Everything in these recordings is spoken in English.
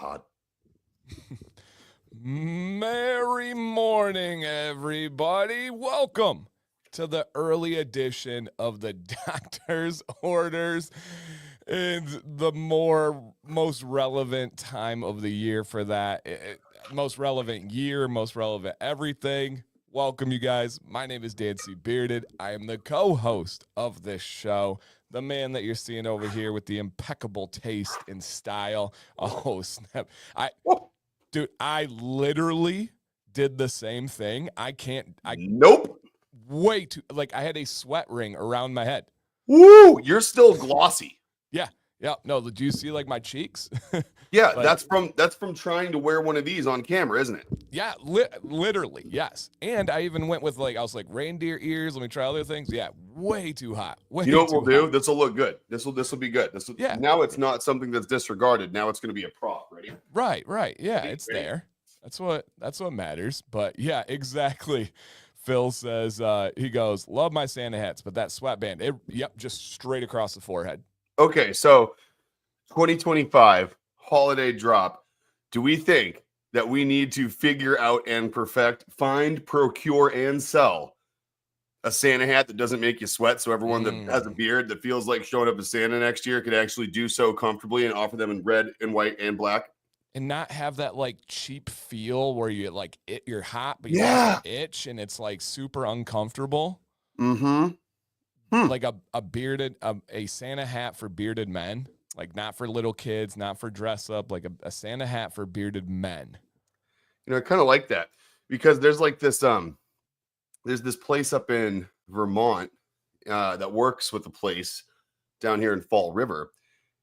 hot. Merry morning, everybody. Welcome to the early edition of the Doctor's Orders. It's the most relevant time of the year for that. Most relevant year, most relevant everything. Welcome, you guys. My name is Dan C. Bearded. I am the co-host of this show. The man that you're seeing over here with the impeccable taste and style. Oh, snap. Dude, I literally did the same thing. Nope. Way too, like I had a sweat ring around my head. Woo, you're still glossy. Yeah. No, did you see like my cheeks? Yeah, Like, that's from trying to wear one of these on camera, isn't it? yeah, literally, yes. And I even went with I was like reindeer ears. Let me try other things. Yeah, way too hot. Way You know what too we'll do? hot. This will look good. This will be good. Yeah. Now it's not something that's disregarded. Now it's going to be a prop. Ready? Right. Yeah, Ready? it's there. That's what matters. But yeah, exactly. Phil says he goes, love my Santa hats, but that sweatband, just straight across the forehead. Okay, so 2025 holiday drop. Do we think that we need to figure out and perfect, find, procure, and sell a Santa hat that doesn't make you sweat, so everyone that has a beard that feels like showing up as Santa next year could actually do so comfortably and offer them in red and white and black? And not have that like cheap feel where you like you're hot, but you Yeah. also itch and it's like super uncomfortable. Mm-hmm. Like a Santa hat for bearded men, like not for little kids, not for dress up, like a Santa hat for bearded men. You know, I kind of like that because there's like this there's this place up in Vermont that works with a place down here in Fall River,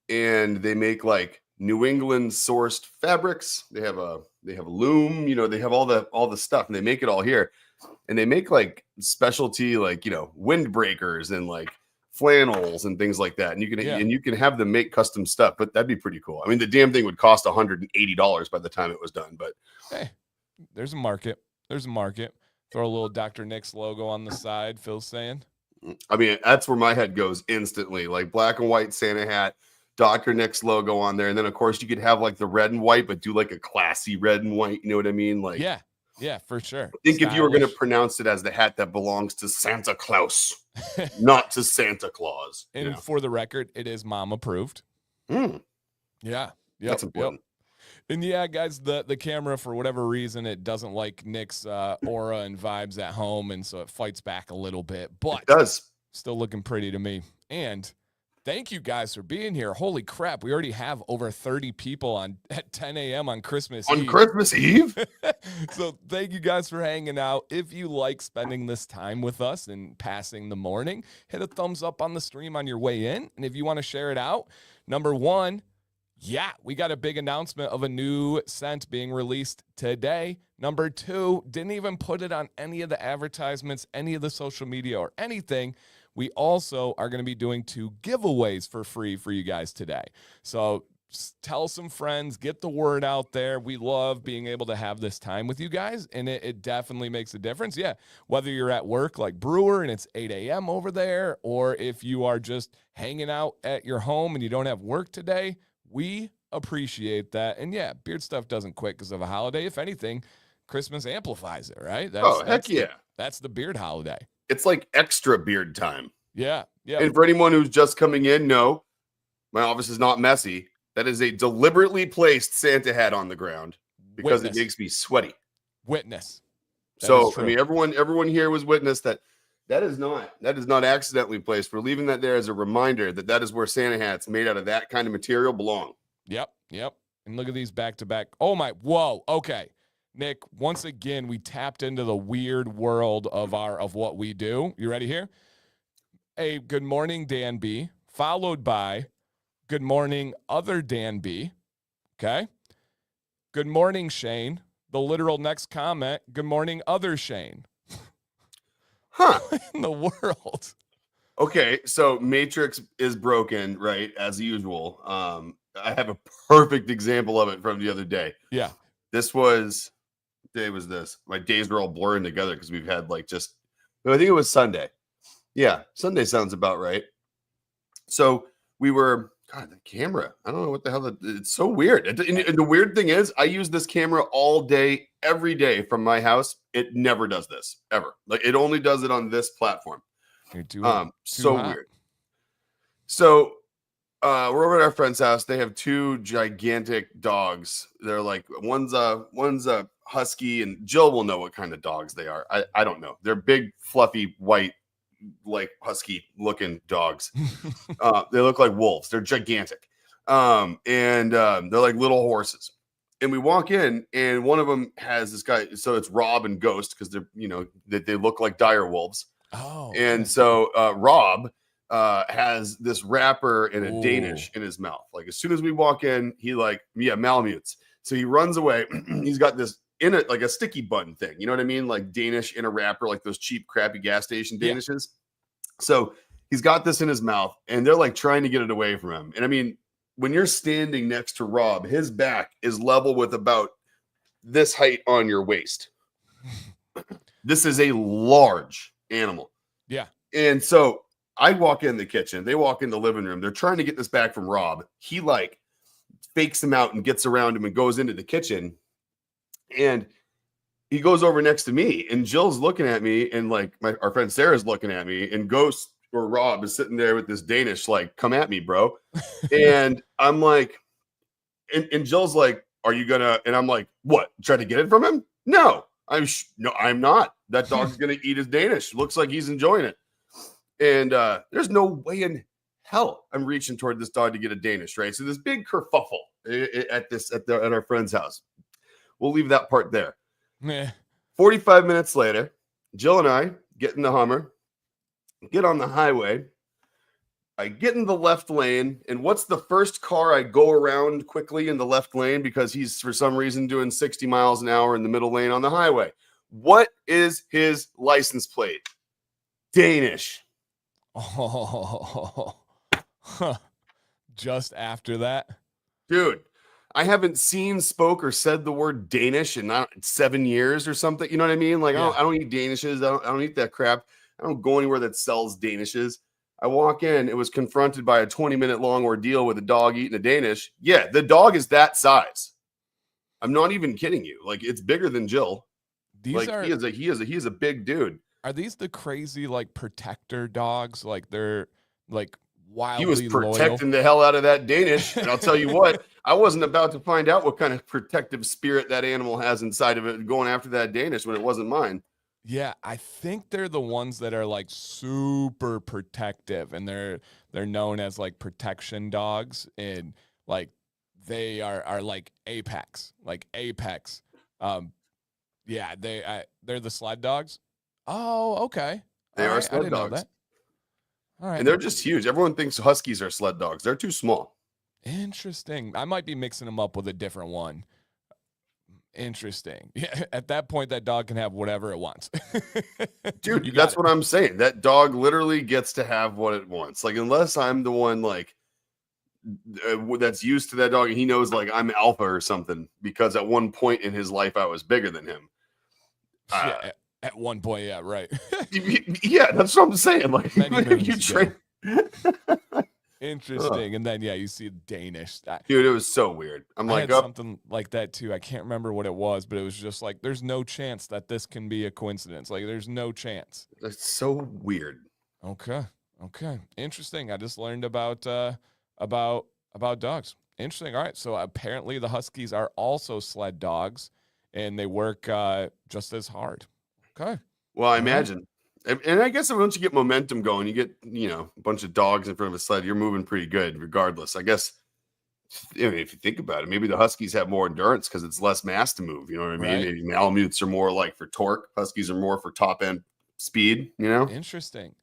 and they make like New England sourced fabrics. They have a loom, you know, they have all the stuff, and they make it all here. And they make like specialty, like, you know, windbreakers and like flannels and things like that. And you can have them make custom stuff, but that'd be pretty cool. I mean, the damn thing would cost $180 by the time it was done, but hey, there's a market. Throw a little Dr. Nick's logo on the side, Phil's saying. I mean, that's where my head goes instantly, like black and white Santa hat, Dr. Nick's logo on there. And then of course you could have like the red and white, but do like a classy red and white. You know what I mean? Like, yeah, for sure. I think if you were going to pronounce it as the hat that belongs to Santa Claus, not to Santa Claus. And for the record, it is mom approved. Yeah. Yep, that's important. Yep. And yeah, guys, the camera, for whatever reason, it doesn't like Nick's aura and vibes at home, and so it fights back a little bit. But it does. Still looking pretty to me. And thank you guys for being here. Holy crap, we already have over 30 people at 10 a.m. on Christmas Eve. On Christmas Eve? So thank you guys for hanging out. If you like spending this time with us and passing the morning, hit a thumbs up on the stream on your way in. And if you want to share it out, number one, we got a big announcement of a new scent being released today. Number two, didn't even put it on any of the advertisements, any of the social media or anything. We also are going to be doing 2 giveaways for free for you guys today. So tell some friends, get the word out there. We love being able to have this time with you guys, and it definitely makes a difference. Yeah, whether you're at work like Brewer and it's 8 a.m. over there, or if you are just hanging out at your home and you don't have work today, we appreciate that. And yeah, beard stuff doesn't quit because of a holiday. If anything, Christmas amplifies it, right? Heck yeah. That's the beard holiday. It's like extra beard time. Yeah. And for anyone who's just coming in, no, my office is not messy. That is a deliberately placed Santa hat on the ground because it makes me sweaty. Witness. So, I mean, everyone here was witness that is not accidentally placed. We're leaving that there as a reminder that is where Santa hats made out of that kind of material belong. Yep. And look at these back to back. Oh my, whoa. Okay. Nick, once again, we tapped into the weird world of what we do. You ready here? A good morning, Dan B, followed by good morning, other Dan B. Okay. Good morning, Shane. The literal next comment, good morning, other Shane. Huh. What in the world? Okay, so Matrix is broken, right? As usual. I have a perfect example of it from the other day. Yeah. Day was this. My days were all blurring together because we've had I think it was Sunday. Yeah, Sunday sounds about right. So we were God, the camera. I don't know what the hell. It's so weird. And the weird thing is, I use this camera all day, every day from my house. It never does this ever. Like it only does it on this platform. You're too So hot. weird. So we're over at our friend's house. They have two gigantic dogs. They're like one's a husky, and Jill will know what kind of dogs they are. I don't know. They're big, fluffy, white, like husky looking dogs. They look like wolves. They're gigantic. And they're like little horses. And we walk in, and one of them has this guy. So it's Rob and Ghost because they're, they look like dire wolves. Oh, And okay. so Rob has this wrapper and a Ooh. Danish in his mouth. Like as soon as we walk in, he malamutes. So he runs away. He's got this in it like a sticky button thing. You know what I mean? Like Danish in a wrapper, like those cheap, crappy gas station Danishes. So he's got this in his mouth, and they're like trying to get it away from him. And I mean, when you're standing next to Rob, his back is level with about this height on your waist. This is a large animal. Yeah. And so I walk in the kitchen. They walk in the living room. They're trying to get this back from Rob. He like fakes him out and gets around him and goes into the kitchen. And he goes over next to me, and Jill's looking at me, and like our friend Sarah's looking at me, and Ghost or Rob is sitting there with this Danish, like, come at me, bro. And I'm like, and Jill's like, are you gonna? And I'm like, what? Try to get it from him? No, I'm not. That dog's gonna eat his Danish. Looks like he's enjoying it. And there's no way in hell I'm reaching toward this dog to get a Danish, right? So this big kerfuffle at our friend's house. We'll leave that part there. 45 minutes later, Jill and I get in the Hummer, get on the highway. I get in the left lane, and what's the first car I go around quickly in the left lane because he's for some reason doing 60 miles an hour in the middle lane on the highway? What is his license plate? Danish. Oh, just after that, dude. I haven't seen, spoke, or said the word Danish in 7 years or something. You know what I mean? Like, I don't eat Danishes. I don't eat that crap. I don't go anywhere that sells Danishes. I walk in. It was confronted by a 20-minute long ordeal with a dog eating a Danish. Yeah, the dog is that size. I'm not even kidding you. Like, it's bigger than Jill. He is a big dude. Are these the crazy like protector dogs? Like they're like wildly He was protecting loyal? the hell out of that Danish. And I'll tell you what, I wasn't about to find out what kind of protective spirit that animal has inside of it going after that Danish when it wasn't mine. Yeah, I think they're the ones that are like super protective, and they're known as like protection dogs, and like they are like apex. Yeah, they're the sled dogs. Oh, okay. They are sled I didn't know dogs. that. All right. And they're just huge. Everyone thinks Huskies are sled dogs. They're too small. Interesting. I might be mixing them up with a different one. Interesting. Yeah, at that point, that dog can have whatever it wants. Dude, that's what I'm saying. That dog literally gets to have what it wants. Like, unless I'm the one, like, that's used to that dog, and he knows, like, I'm alpha or something, because at one point in his life, I was bigger than him. Yeah, at one point, yeah, right. Yeah, that's what I'm saying. Like, you train. Interesting. And then, yeah, you see Danish. Dude, it was so weird. I had something like that, too. I can't remember what it was, but it was just like, there's no chance that this can be a coincidence. Like, there's no chance. That's so weird. Okay. Interesting. I just learned about dogs. Interesting. All right. So apparently the Huskies are also sled dogs, and they work just as hard. Okay. Well, I imagine. And I guess once you get momentum going, you get, a bunch of dogs in front of a sled, you're moving pretty good regardless. I guess, if you think about it, maybe the Huskies have more endurance because it's less mass to move. You know what I mean? Right. Maybe Malamutes are more like for torque. Huskies are more for top end speed, Interesting.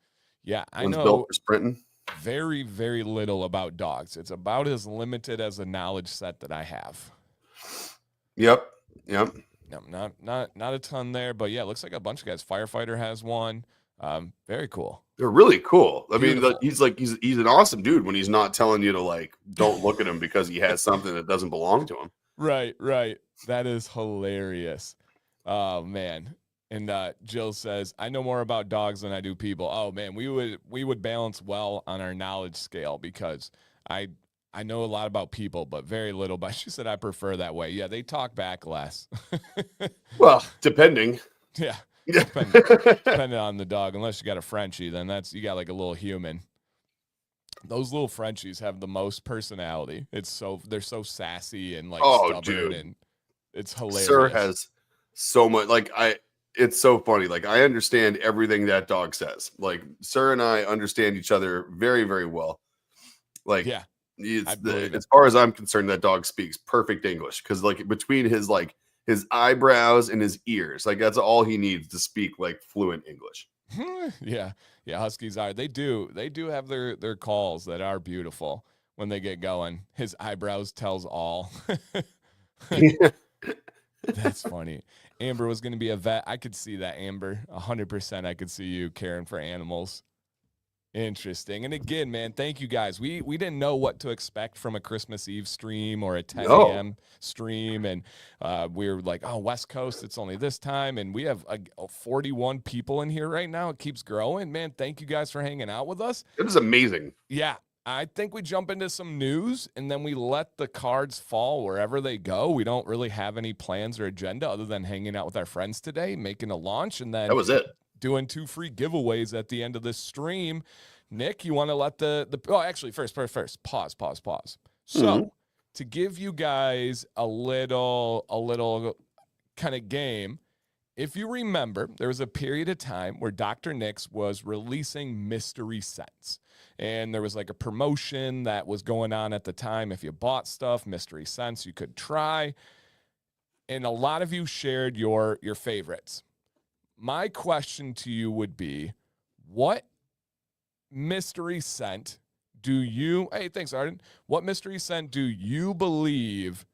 Yeah, I One's know built for sprinting. Very, very little about dogs. It's about as limited as the knowledge set that I have. Yep. No, not a ton there, but yeah, it looks like a bunch of guys. Firefighter has one. Very cool. They're really cool. I mean, he's an awesome dude when he's not telling you to like don't look at him because he has something that doesn't belong to him. Right. That is hilarious. Oh man. And Jill says, I know more about dogs than I do people. Oh man, we would balance well on our knowledge scale because I I know a lot about people, but very little. But she said I prefer that way. Yeah, they talk back less. Well, depending. Yeah, Yeah. depending on the dog. Unless you got a Frenchie, then you got like a little human. Those little Frenchies have the most personality. They're so sassy and like Oh, stubborn, dude. and it's Sir hilarious. has so much. It's so funny. Like, I understand everything that dog says. Like, Sir and I understand each other very, very well. Like, Yeah, I believe it. as far as I'm concerned, that dog speaks perfect English because, like, between his eyebrows and his ears, like, that's all he needs to speak like fluent English. Yeah, Huskies are. They do have their calls that are beautiful when they get going. His eyebrows tells all. That's funny. Amber was going to be a vet. I could see that, Amber. 100%. I could see you caring for animals. Interesting. And again, man, thank you guys. We didn't know what to expect from a Christmas Eve stream or a 10 No, a.m. stream. And we were like, oh, West Coast, it's only this time. And we have 41 people in here right now. It keeps growing. Man, thank you guys for hanging out with us. it is amazing. Yeah. I think we jump into some news and then we let the cards fall wherever they go. We don't really have any plans or agenda other than hanging out with our friends today, making a launch, and then That was it. doing 2 free giveaways at the end of this stream. Nick, you want to let actually first, pause. Mhm. So to give you guys a little kind of game, if you remember, there was a period of time where Dr. Nick's was releasing mystery scents. And there was like a promotion that was going on at the time. If you bought stuff, mystery scents, you could try. And a lot of you shared your favorites. My question to you would be, what mystery scent thanks, Arden. What mystery scent do you believe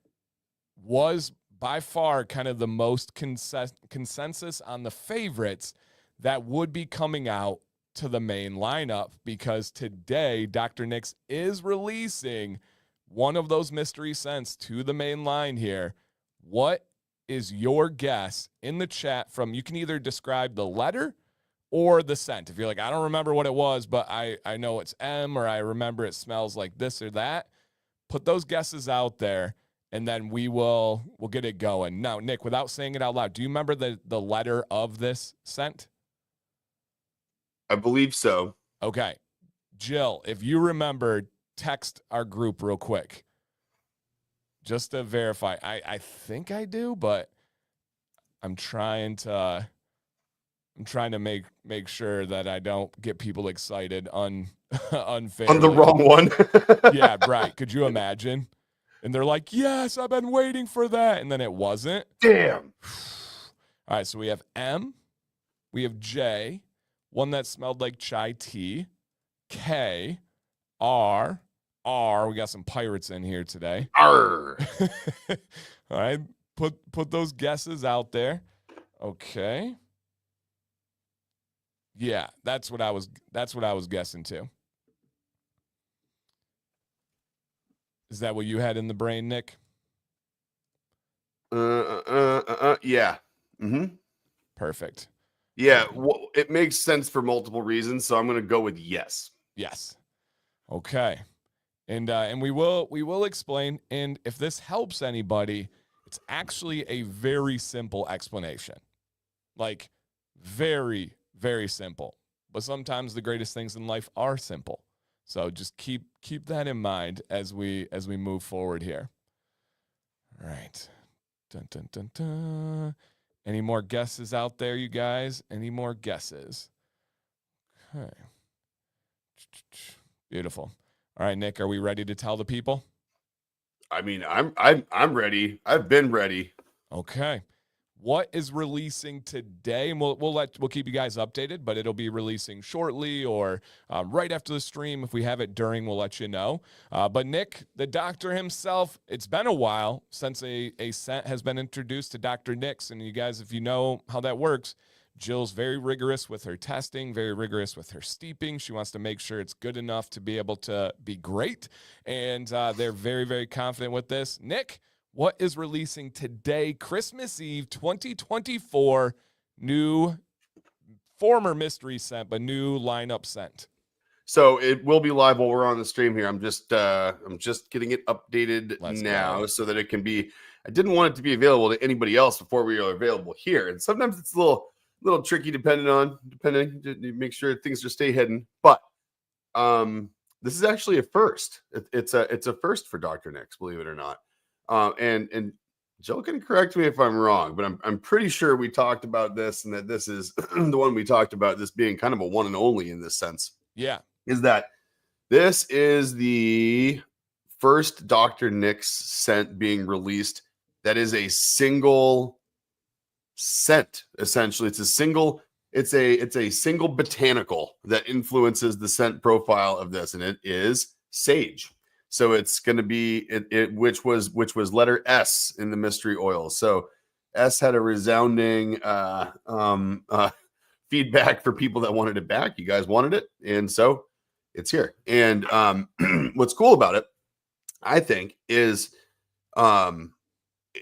was by far kind of the most consensus on the favorites that would be coming out to the main lineup? Because today, Dr. Nick's is releasing one of those mystery scents to the main line here. What is your guess in the chat you can either describe the letter or the scent. If you're like, I don't remember what it was, but I know it's M, or I remember it smells like this or that, put those guesses out there, and then we'll get it going. Now, Nick, without saying it out loud, do you remember the letter of this scent? I believe so. Okay. Jill, if you remember, text our group real quick just to verify. I think I do, but I'm trying to make sure that I don't get people excited unfairly. On the wrong one. Yeah, right. Could you imagine? And they're like, yes, I've been waiting for that. And then it wasn't. Damn. All right, so we have M, we have J, one that smelled like chai tea, K, R, R. We got some pirates in here today. Arr. All right, put those guesses out there. Okay. Yeah, that's what I was guessing too. Is that what you had in the brain, Nick? Yeah. Mm-hmm. Perfect. Yeah, it makes sense for multiple reasons, so I'm going to go with yes. Yes. Okay. And we will explain, and if this helps anybody, it's actually a very simple explanation. Like very, very simple. But sometimes the greatest things in life are simple. So just keep that in mind as we move forward here. All right. Dun, dun, dun, dun. Any more guesses out there, you guys? Any more guesses? Okay. Beautiful. All right, Nick, are we ready to tell the people? I mean, I'm ready. I've been ready. Okay. What is releasing today? And we'll keep you guys updated, but it'll be releasing shortly or right after the stream. If we have it during, we'll let you know. But Nick, the doctor himself, it's been a while since a scent has been introduced to Dr. Nick's. And you guys, if you know how that works, Jill's very rigorous with her testing, very rigorous with her steeping. She wants to make sure it's good enough to be able to be great. And they're very, very confident with this. Nick, what is releasing today, Christmas Eve 2024, new former mystery scent, but new lineup scent? So it will be live while we're on the stream here. I'm just getting it updated Let's now go. so that it can be. I didn't want it to be available to anybody else before we are available here, and sometimes it's a little tricky depending to make sure things just stay hidden. But this is actually a first. It's a first for Dr. Nix, believe it or not. And Jill can correct me if I'm wrong, but I'm pretty sure we talked about this and that this is the one we talked about. This being kind of a one and only in this sense. Yeah. Is that this is the first Dr. Nix scent being released that is a single scent. Essentially, it's a single botanical that influences the scent profile of this, and it is sage. So it's going to be which was letter S in the mystery oil. So S had a resounding feedback for people that wanted it back. You guys wanted it, and so it's here. And what's cool about it, I think, is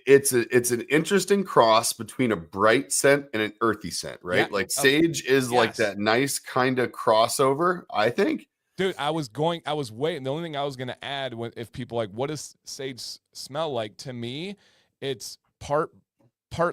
it's an interesting cross between a bright scent and an earthy scent, right? Yeah. Like sage is like Yes. that nice kind of crossover, I think. Dude, I was waiting. The only thing I was going to add, if people like, what does sage smell like? To me, it's part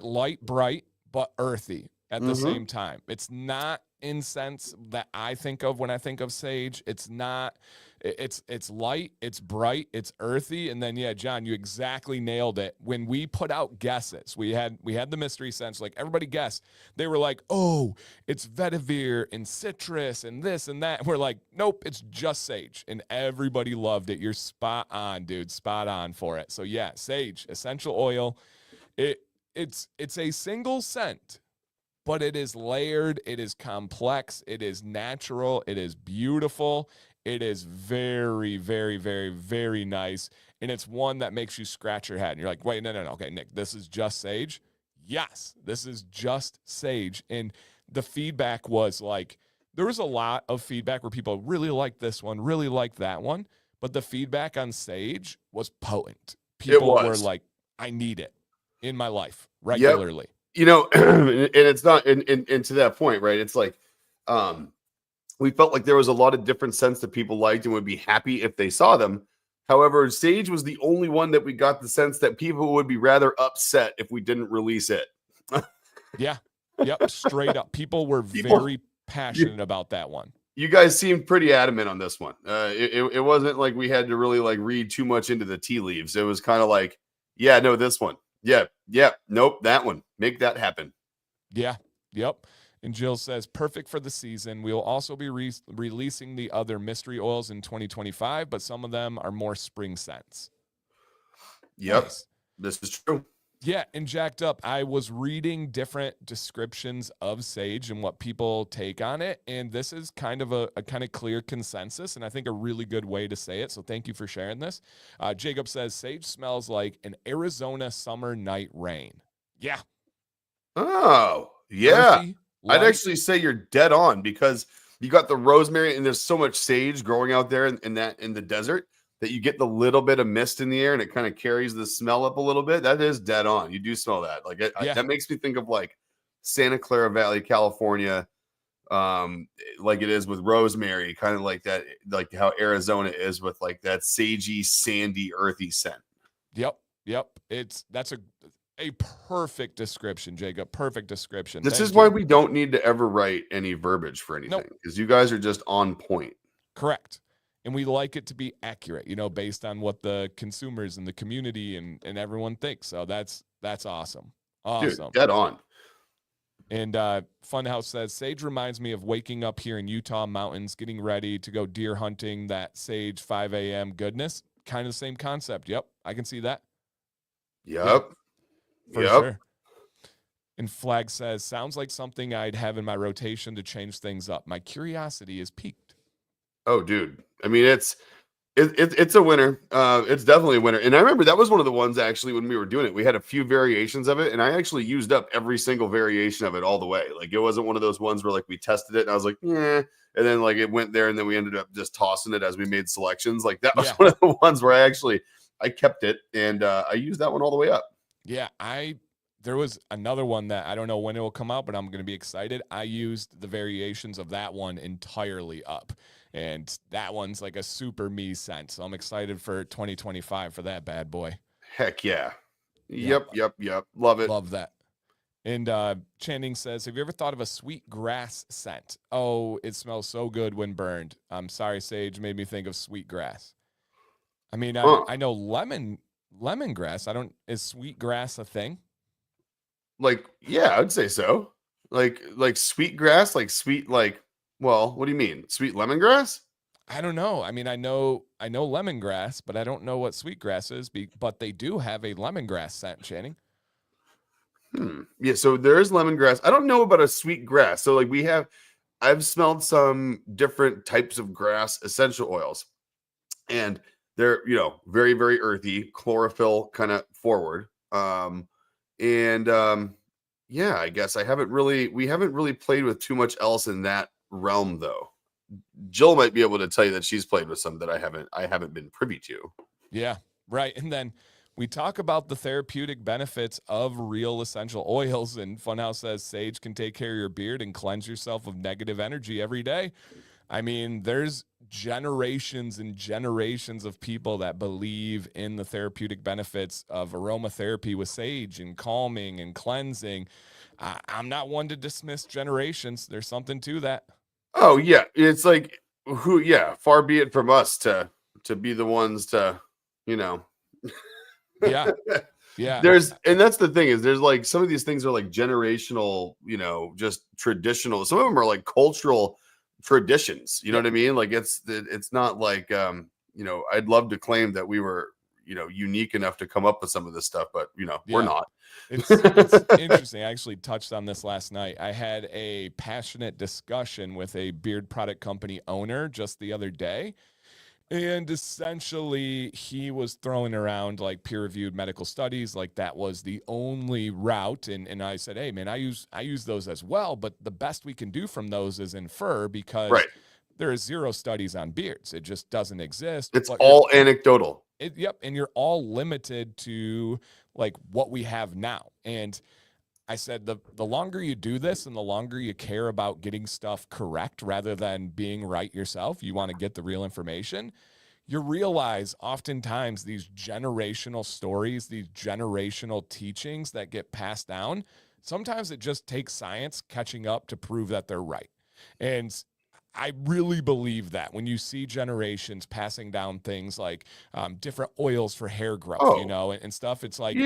light, bright, but earthy at the same time. It's not incense that I think of when I think of sage. It's not. It's light, it's bright, it's earthy, and then yeah, John, you exactly nailed it. When we put out guesses, we had the mystery sense, like everybody guessed. They were like, "Oh, it's vetiver and citrus and this and that." And we're like, "Nope, it's just sage," and everybody loved it. You're spot on, dude, spot on for it. So yeah, sage essential oil. It's a single scent, but it is layered, it is complex, it is natural, it is beautiful. It is very, very, very, very nice. And it's one that makes you scratch your head. And you're like, wait, no. Okay, Nick, this is just sage? Yes, this is just sage. And the feedback was like, there was a lot of feedback where people really liked this one, really liked that one. But the feedback on sage was potent. People were like, I need it in my life regularly. Yep. And it's not, and to that point, right? It's like, we felt like there was a lot of different scents that people liked and would be happy if they saw them. However, sage was the only one that we got the sense that people would be rather upset if we didn't release it. Yeah. Yep. Straight up. People were very passionate about that one. You guys seemed pretty adamant on this one. It wasn't like we had to really like read too much into the tea leaves. It was kind of like, yeah, no, this one. Yeah. Nope, that one. Make that happen. Yeah. Yep. And Jill says, perfect for the season. We will also be releasing the other mystery oils in 2025, but some of them are more spring scents. Yep. Nice. This is true. Yeah. And jacked up, I was reading different descriptions of sage and what people take on it. And this is kind of a kind of clear consensus, and I think a really good way to say it. So thank you for sharing this. Jacob says, sage smells like an Arizona summer night rain. Yeah. Oh, yeah. Earthy, I'd actually say you're dead on, because you got the rosemary and there's so much sage growing out there in the desert that you get the little bit of mist in the air and it kind of carries the smell up a little bit. That is dead on. You do smell that. Like that makes me think of like Santa Clara Valley, California, like it is with rosemary, kind of like that, like how Arizona is with like that sagey, sandy, earthy scent. Yep. That's a perfect description, Jacob. Perfect description. This is why we don't need to ever write any verbiage for anything, because you guys are just on point. Correct. And we like it to be accurate, based on what the consumers and the community and everyone thinks. So that's awesome. Awesome. Dude, dead on. And Funhouse says, sage reminds me of waking up here in Utah mountains, getting ready to go deer hunting, that sage 5 a.m. goodness. Kind of the same concept. Yep. I can see that. Yep. For sure. And Flag says, sounds like something I'd have in my rotation to change things up. My curiosity is piqued. Oh, dude. I mean, it's a winner. It's definitely a winner. And I remember that was one of the ones, actually, when we were doing it, we had a few variations of it, and I actually used up every single variation of it all the way. Like, it wasn't one of those ones where like we tested it and I was like, yeah, and then like it went there, and then we ended up just tossing it as we made selections. Like, that was one of the ones where I kept it, and I used that one all the way up. Yeah, there was another one that I don't know when it will come out, but I'm going to be excited. I used the variations of that one entirely up. And that one's like a super me scent. So I'm excited for 2025 for that bad boy. Heck yeah. Yep. Yep. Love it. Love that. And Channing says, have you ever thought of a sweet grass scent? Oh, it smells so good when burned. I'm sorry, Sage made me think of sweet grass. I mean, I know lemongrass. Is sweet grass a thing? Like, yeah, I'd say so. Like sweet grass, like sweet, like, well, what do you mean? Sweet lemongrass? I don't know. I mean, I know lemongrass, but I don't know what sweetgrass is. But they do have a lemongrass scent, Channing. Yeah, so there is lemongrass. I don't know about a sweet grass. So like I've smelled some different types of grass essential oils, and they're, very, very earthy, chlorophyll kind of forward. And yeah, I guess we haven't really played with too much else in that realm though. Jill might be able to tell you that she's played with some that I haven't been privy to. Yeah, right. And then we talk about the therapeutic benefits of real essential oils, and Funhouse says sage can take care of your beard and cleanse yourself of negative energy every day. I mean, there's generations and generations of people that believe in the therapeutic benefits of aromatherapy with sage and calming and cleansing. I'm not one to dismiss generations. There's something to that. Oh yeah, it's like far be it from us to be the ones to, Yeah. Yeah. And that's the thing is there's like some of these things are like generational, just traditional. Some of them are like cultural traditions. You know what I mean? Like it's not like I'd love to claim that we were, unique enough to come up with some of this stuff, but we're not. It's interesting. I actually touched on this last night. I had a passionate discussion with a beard product company owner just the other day. And essentially, he was throwing around like peer-reviewed medical studies, like that was the only route. And I said, hey, man, I use those as well. But the best we can do from those is infer, because there is zero studies on beards. It just doesn't exist. It's all anecdotal. Yep. And you're all limited to like what we have now. And I said, the longer you do this and the longer you care about getting stuff correct rather than being right yourself, you want to get the real information. You realize oftentimes these generational stories, these generational teachings that get passed down, sometimes it just takes science catching up to prove that they're right. And I really believe that when you see generations passing down things like different oils for hair growth, and stuff, it's like,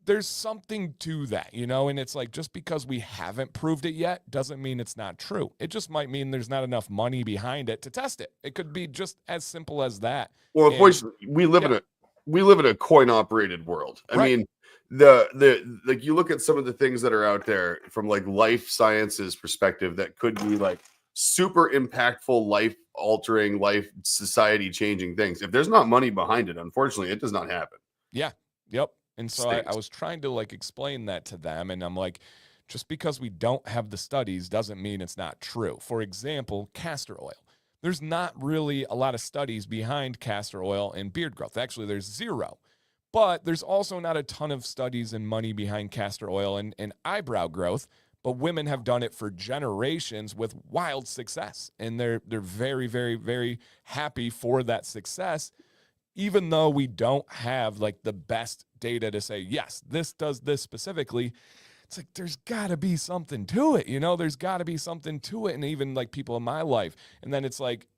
there's something to that, and it's like, just because we haven't proved it yet doesn't mean it's not true. It just might mean there's not enough money behind it to test it. It could be just as simple as that. Well, unfortunately, we live in a coin operated world. I mean, the like you look at some of the things that are out there from like life sciences perspective that could be like super impactful, life altering, life society changing things. If there's not money behind it, unfortunately, it does not happen. Yeah. Yep. And so I was trying to like explain that to them, and I'm like, just because we don't have the studies doesn't mean it's not true. For example, castor oil. There's not really a lot of studies behind castor oil and beard growth. Actually, there's zero. But there's also not a ton of studies and money behind castor oil and eyebrow growth. But women have done it for generations with wild success. And they're very, very, very happy for that success, even though we don't have like the best data to say, yes, this does this specifically. It's like, there's got to be something to it. There's got to be something to it. And even like people in my life. And then it's like,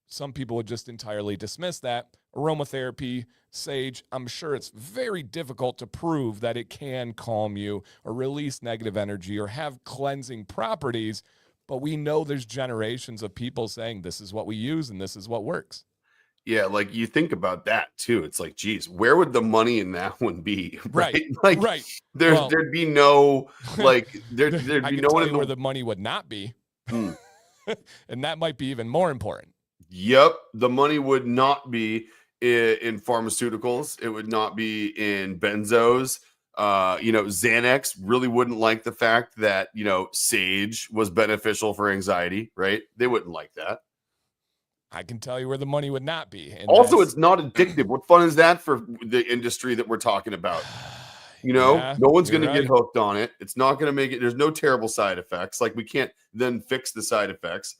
some people would just entirely dismiss that. Aromatherapy, sage, I'm sure it's very difficult to prove that it can calm you or release negative energy or have cleansing properties. But we know there's generations of people saying this is what we use and this is what works. Yeah, like you think about that too. It's like, geez, where would the money in that one be? Right. Like, right. There'd be no like there'd be no one where the money would not be, and that might be even more important. Yep, the money would not be in pharmaceuticals. It would not be in benzos. Xanax really wouldn't like the fact that sage was beneficial for anxiety. Right? They wouldn't like that. I can tell you where the money would not be. And also, it's not addictive. What fun is that for the industry that we're talking about? No one's going to get hooked on it. It's not going to make it. There's no terrible side effects. Like we can't then fix the side effects.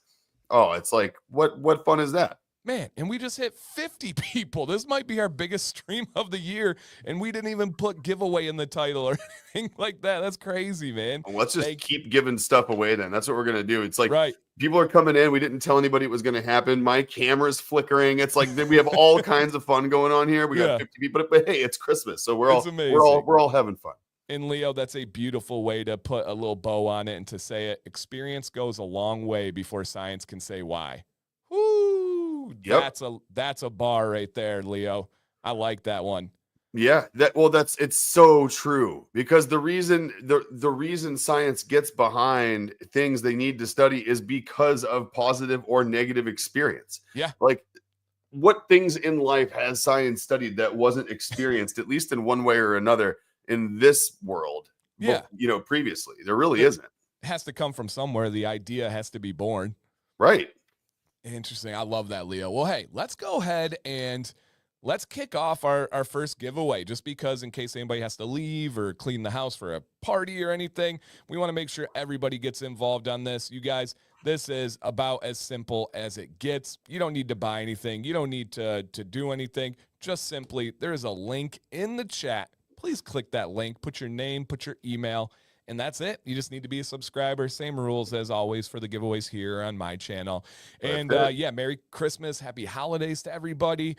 Oh, it's like, what fun is that? Man, and we just hit 50 people. This might be our biggest stream of the year, and we didn't even put giveaway in the title or anything like that. That's crazy, man. Well, let's just keep giving stuff away then. That's what we're going to do. It's like right. People are coming in. We didn't tell anybody it was going to happen. My camera's flickering. It's like we have all kinds of fun going on here. We got 50 people, but hey, it's Christmas, so we're all having fun. And Leo, that's a beautiful way to put a little bow on it and to say it. Experience goes a long way before science can say why. Woo! Yep. That's a bar right there, Leo. I like that one. Yeah, it's so true, because the reason science gets behind things they need to study is because of positive or negative experience. Yeah. Like, what things in life has science studied that wasn't experienced, at least in one way or another, in this world? Yeah. Previously. There really isn't. It has to come from somewhere. The idea has to be born. Right. Interesting. I love that, Leo. Well, hey, let's go ahead and let's kick off our first giveaway, just because in case anybody has to leave or clean the house for a party or anything, we want to make sure everybody gets involved on this. You guys, this is about as simple as it gets. You don't need to buy anything. You don't need to do anything. Just simply, there is a link in the chat. Please click that link, put your name, put your email, and that's it. You just need to be a subscriber. Same rules as always for the giveaways here on my channel. And Merry Christmas, Happy Holidays to everybody.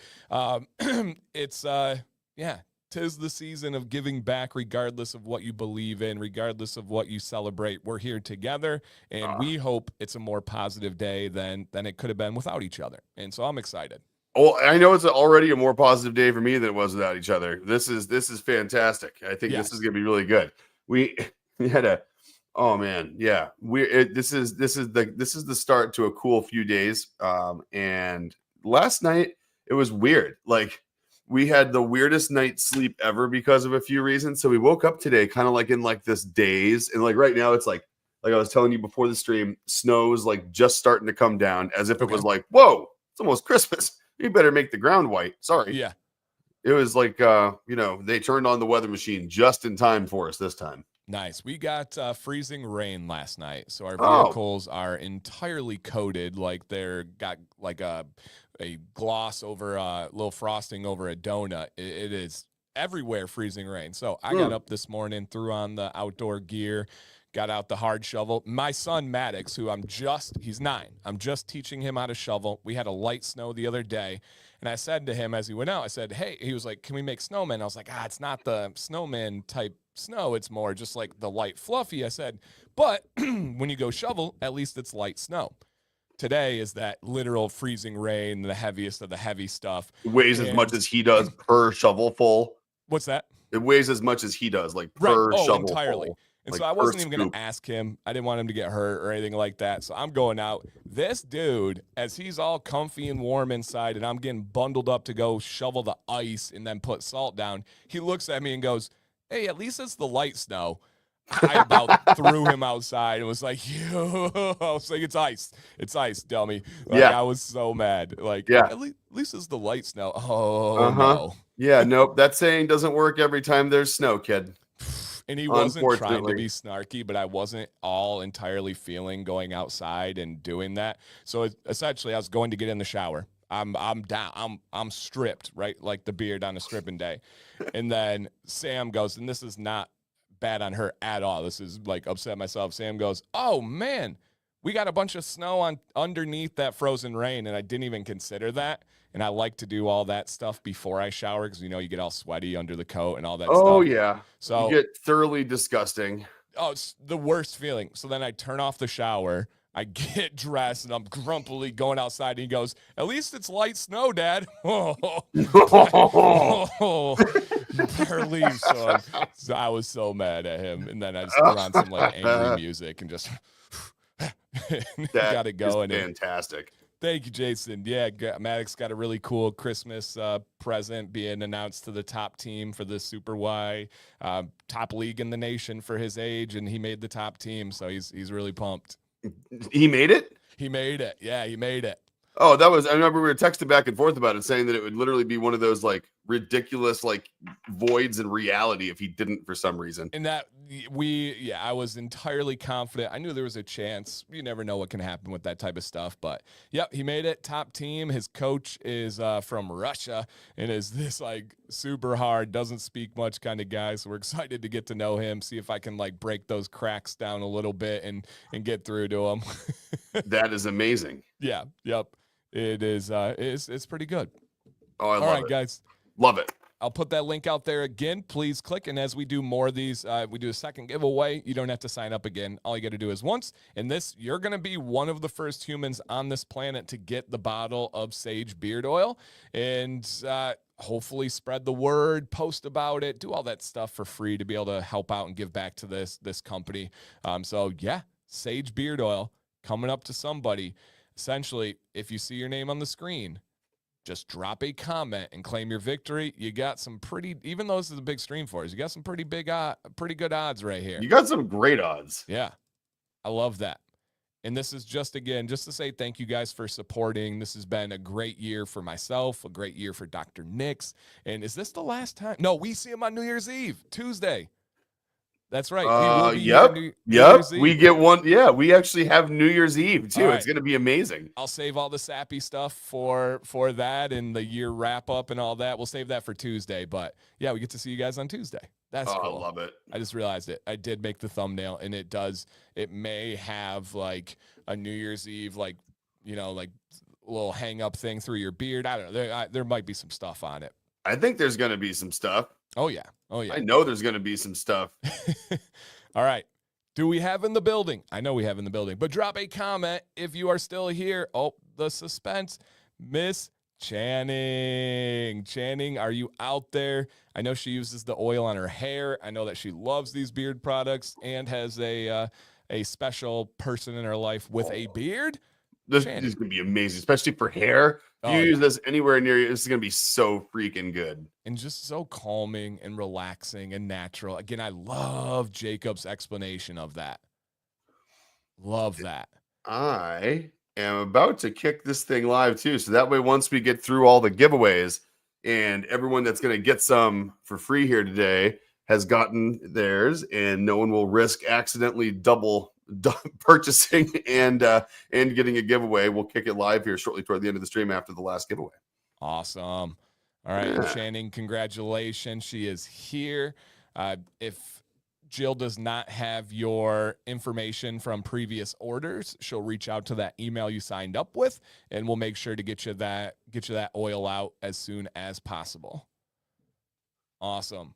It's tis the season of giving back, regardless of what you believe in, regardless of what you celebrate. We're here together, and we hope it's a more positive day than it could have been without each other. And so I'm excited. Well, I know it's already a more positive day for me than it was without each other. This is fantastic. I think this is going to be really good. We had this is the start to a cool few days. And last night it was weird. Like, we had the weirdest night's sleep ever because of a few reasons. So we woke up today kind of like in like this daze, and like right now it's like I was telling you before the stream, snow's like just starting to come down, as if it was like, whoa, it's almost Christmas. You better make the ground white. Sorry. Yeah. It was like, they turned on the weather machine just in time for us this time. Nice. We got freezing rain last night, so our vehicles are entirely coated, like they're got like a gloss over a little frosting over a donut. It is everywhere freezing rain. So I got up this morning, threw on the outdoor gear, got out the hard shovel. My son Maddox, who he's 9. I'm just teaching him how to shovel. We had a light snow the other day, and I said to him as he went out, I said, hey, he was like, can we make snowmen? I was like, it's not the snowman type snow. It's more just like the light fluffy. I said, but when you go shovel, at least it's light snow. Today is that literal freezing rain, the heaviest of the heavy stuff. It weighs as much as he does per shovelful. What's that? It weighs as much as he does, like per shovelful. Entirely. And like, so I wasn't even going to ask him. I didn't want him to get hurt or anything like that. So I'm going out. This dude, as he's all comfy and warm inside, and I'm getting bundled up to go shovel the ice and then put salt down, he looks at me and goes, hey, at least it's the light snow. I about threw him outside and was like, I was like, it's ice, dummy. Like, I was so mad. Like, at least it's the light snow. No. Yeah, nope. That saying doesn't work every time there's snow, kid. And he wasn't trying to be snarky, but I wasn't all entirely feeling going outside and doing that. So essentially, I was going to get in the shower. I'm down. I'm stripped, right? Like the beard on a stripping day. And then Sam goes, and this is not bad on her at all. This is like upset myself. Sam goes, oh man, we got a bunch of snow underneath that frozen rain. And I didn't even consider that. And I like to do all that stuff before I shower, because, you get all sweaty under the coat and all that stuff. Oh, yeah. So you get thoroughly disgusting. Oh, it's the worst feeling. So then I turn off the shower. I get dressed, and I'm grumpily going outside. And he goes, at least it's light snow, Dad. Better leave, son. So I was so mad at him. And then I just threw on some like angry music and just got it going. Fantastic. Thank you, Jason. Yeah, Maddox got a really cool Christmas present being announced to the top team for the Super Y, top league in the nation for his age, and he made the top team, so he's really pumped. He made it? He made it. Yeah, he made it. Oh, I remember we were texting back and forth about it, saying that it would literally be one of those like ridiculous like voids in reality if he didn't for some reason. And that I was entirely confident. I knew there was a chance. You never know what can happen with that type of stuff. But yep, he made it. Top team. His coach is from Russia and is this like super hard, doesn't speak much kind of guy. So we're excited to get to know him, see if I can like break those cracks down a little bit and get through to him. That is amazing. Yeah. Yep. It is. It's pretty good. Oh, I All love right, it. guys. Love it. I'll put that link out there again. Please click. And as we do more of these, we do a second giveaway. You don't have to sign up again. All you got to do is once. And this, you're going to be one of the first humans on this planet to get the bottle of Sage beard oil. And hopefully spread the word, post about it, do all that stuff for free to be able to help out and give back to this company. So yeah, Sage beard oil coming up to somebody. Essentially, if you see your name on the screen, just drop a comment and claim your victory. You got some pretty, even though this is a big stream for us, you got some pretty good odds right here. You got some great odds. Yeah, I love that. And this is just, again, just to say thank you guys for supporting. This has been a great year for myself, a great year for Dr. Nix. And is this the last time? No, we see him on New Year's Eve, Tuesday. That's right. We will be yep. New Yep. Year's Eve. We get one. Yeah, we actually have New Year's Eve too. Right. It's going to be amazing. I'll save all the sappy stuff for that and the year wrap up and all that. We'll save that for Tuesday. But yeah, we get to see you guys on Tuesday. That's cool. I love it. I just realized it. I did make the thumbnail, and it may have like a New Year's Eve, like, you know, like little hang up thing through your beard. I don't know. There might be some stuff on it. I think there's going to be some stuff. Oh yeah. I know there's going to be some stuff. All right. Do we have in the building? I know we have in the building, but drop a comment if you are still here. Oh, the suspense. Miss Channing. Channing, are you out there? I know she uses the oil on her hair. I know that she loves these beard products and has a special person in her life with a beard. This is going to be amazing, especially for hair. If you use this anywhere near you, this is going to be so freaking good. And just so calming and relaxing and natural. Again, I love Jacob's explanation of that. Love that. I am about to kick this thing live too. So that way, once we get through all the giveaways and everyone that's going to get some for free here today has gotten theirs, and no one will risk accidentally double purchasing and getting a giveaway. We'll kick it live here shortly toward the end of the stream after the last giveaway. Awesome. All right, yeah. Channing, congratulations. She is here. If Jill does not have your information from previous orders, she'll reach out to that email you signed up with, and we'll make sure to get you that oil out as soon as possible. Awesome.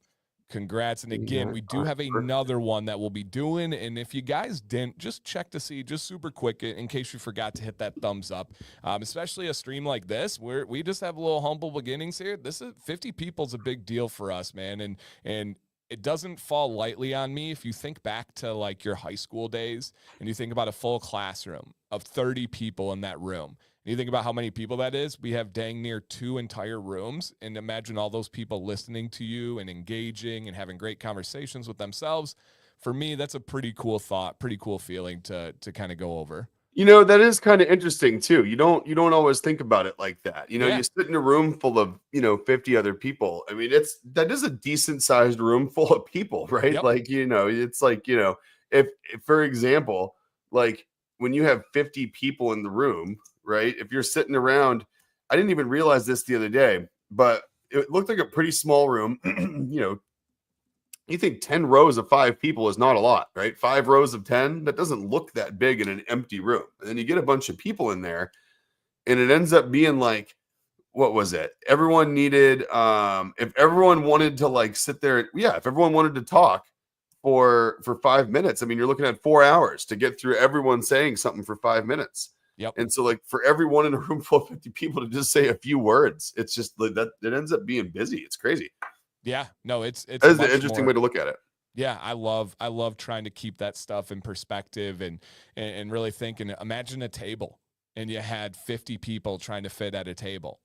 Congrats. And again, we do have another one that we'll be doing. And if you guys didn't, just check to see, just super quick, in case you forgot to hit that thumbs up, especially a stream like this, where we just have a little humble beginnings here. This is 50 people is a big deal for us, man. And it doesn't fall lightly on me. If you think back to like your high school days and you think about a full classroom of 30 people in that room, you think about how many people that is. We have dang near 2 entire rooms, and imagine all those people listening to you and engaging and having great conversations with themselves. For me, that's a pretty cool thought, pretty cool feeling to kind of go over. You know, that is kind of interesting too. You don't always think about it like that. You know, you sit in a room full of, 50 other people. I mean, that is a decent sized room full of people, right? Yep. Like, it's like, if for example, like when you have 50 people in the room, right? If you're sitting around, I didn't even realize this the other day, but it looked like a pretty small room. You think 10 rows of 5 people is not a lot, right? 5 rows of 10, that doesn't look that big in an empty room. And then you get a bunch of people in there, and it ends up being like, what was it? Everyone needed, if everyone wanted to like sit there, if everyone wanted to talk for 5 minutes, I mean, you're looking at 4 hours to get through everyone saying something for 5 minutes. Yep. And so like for everyone in a room full of 50 people to just say a few words, it's just like that, it ends up being busy. It's crazy. Yeah, no, it's that is an interesting way to look at it. Yeah, I love trying to keep that stuff in perspective and really thinking, imagine a table and you had 50 people trying to fit at a table.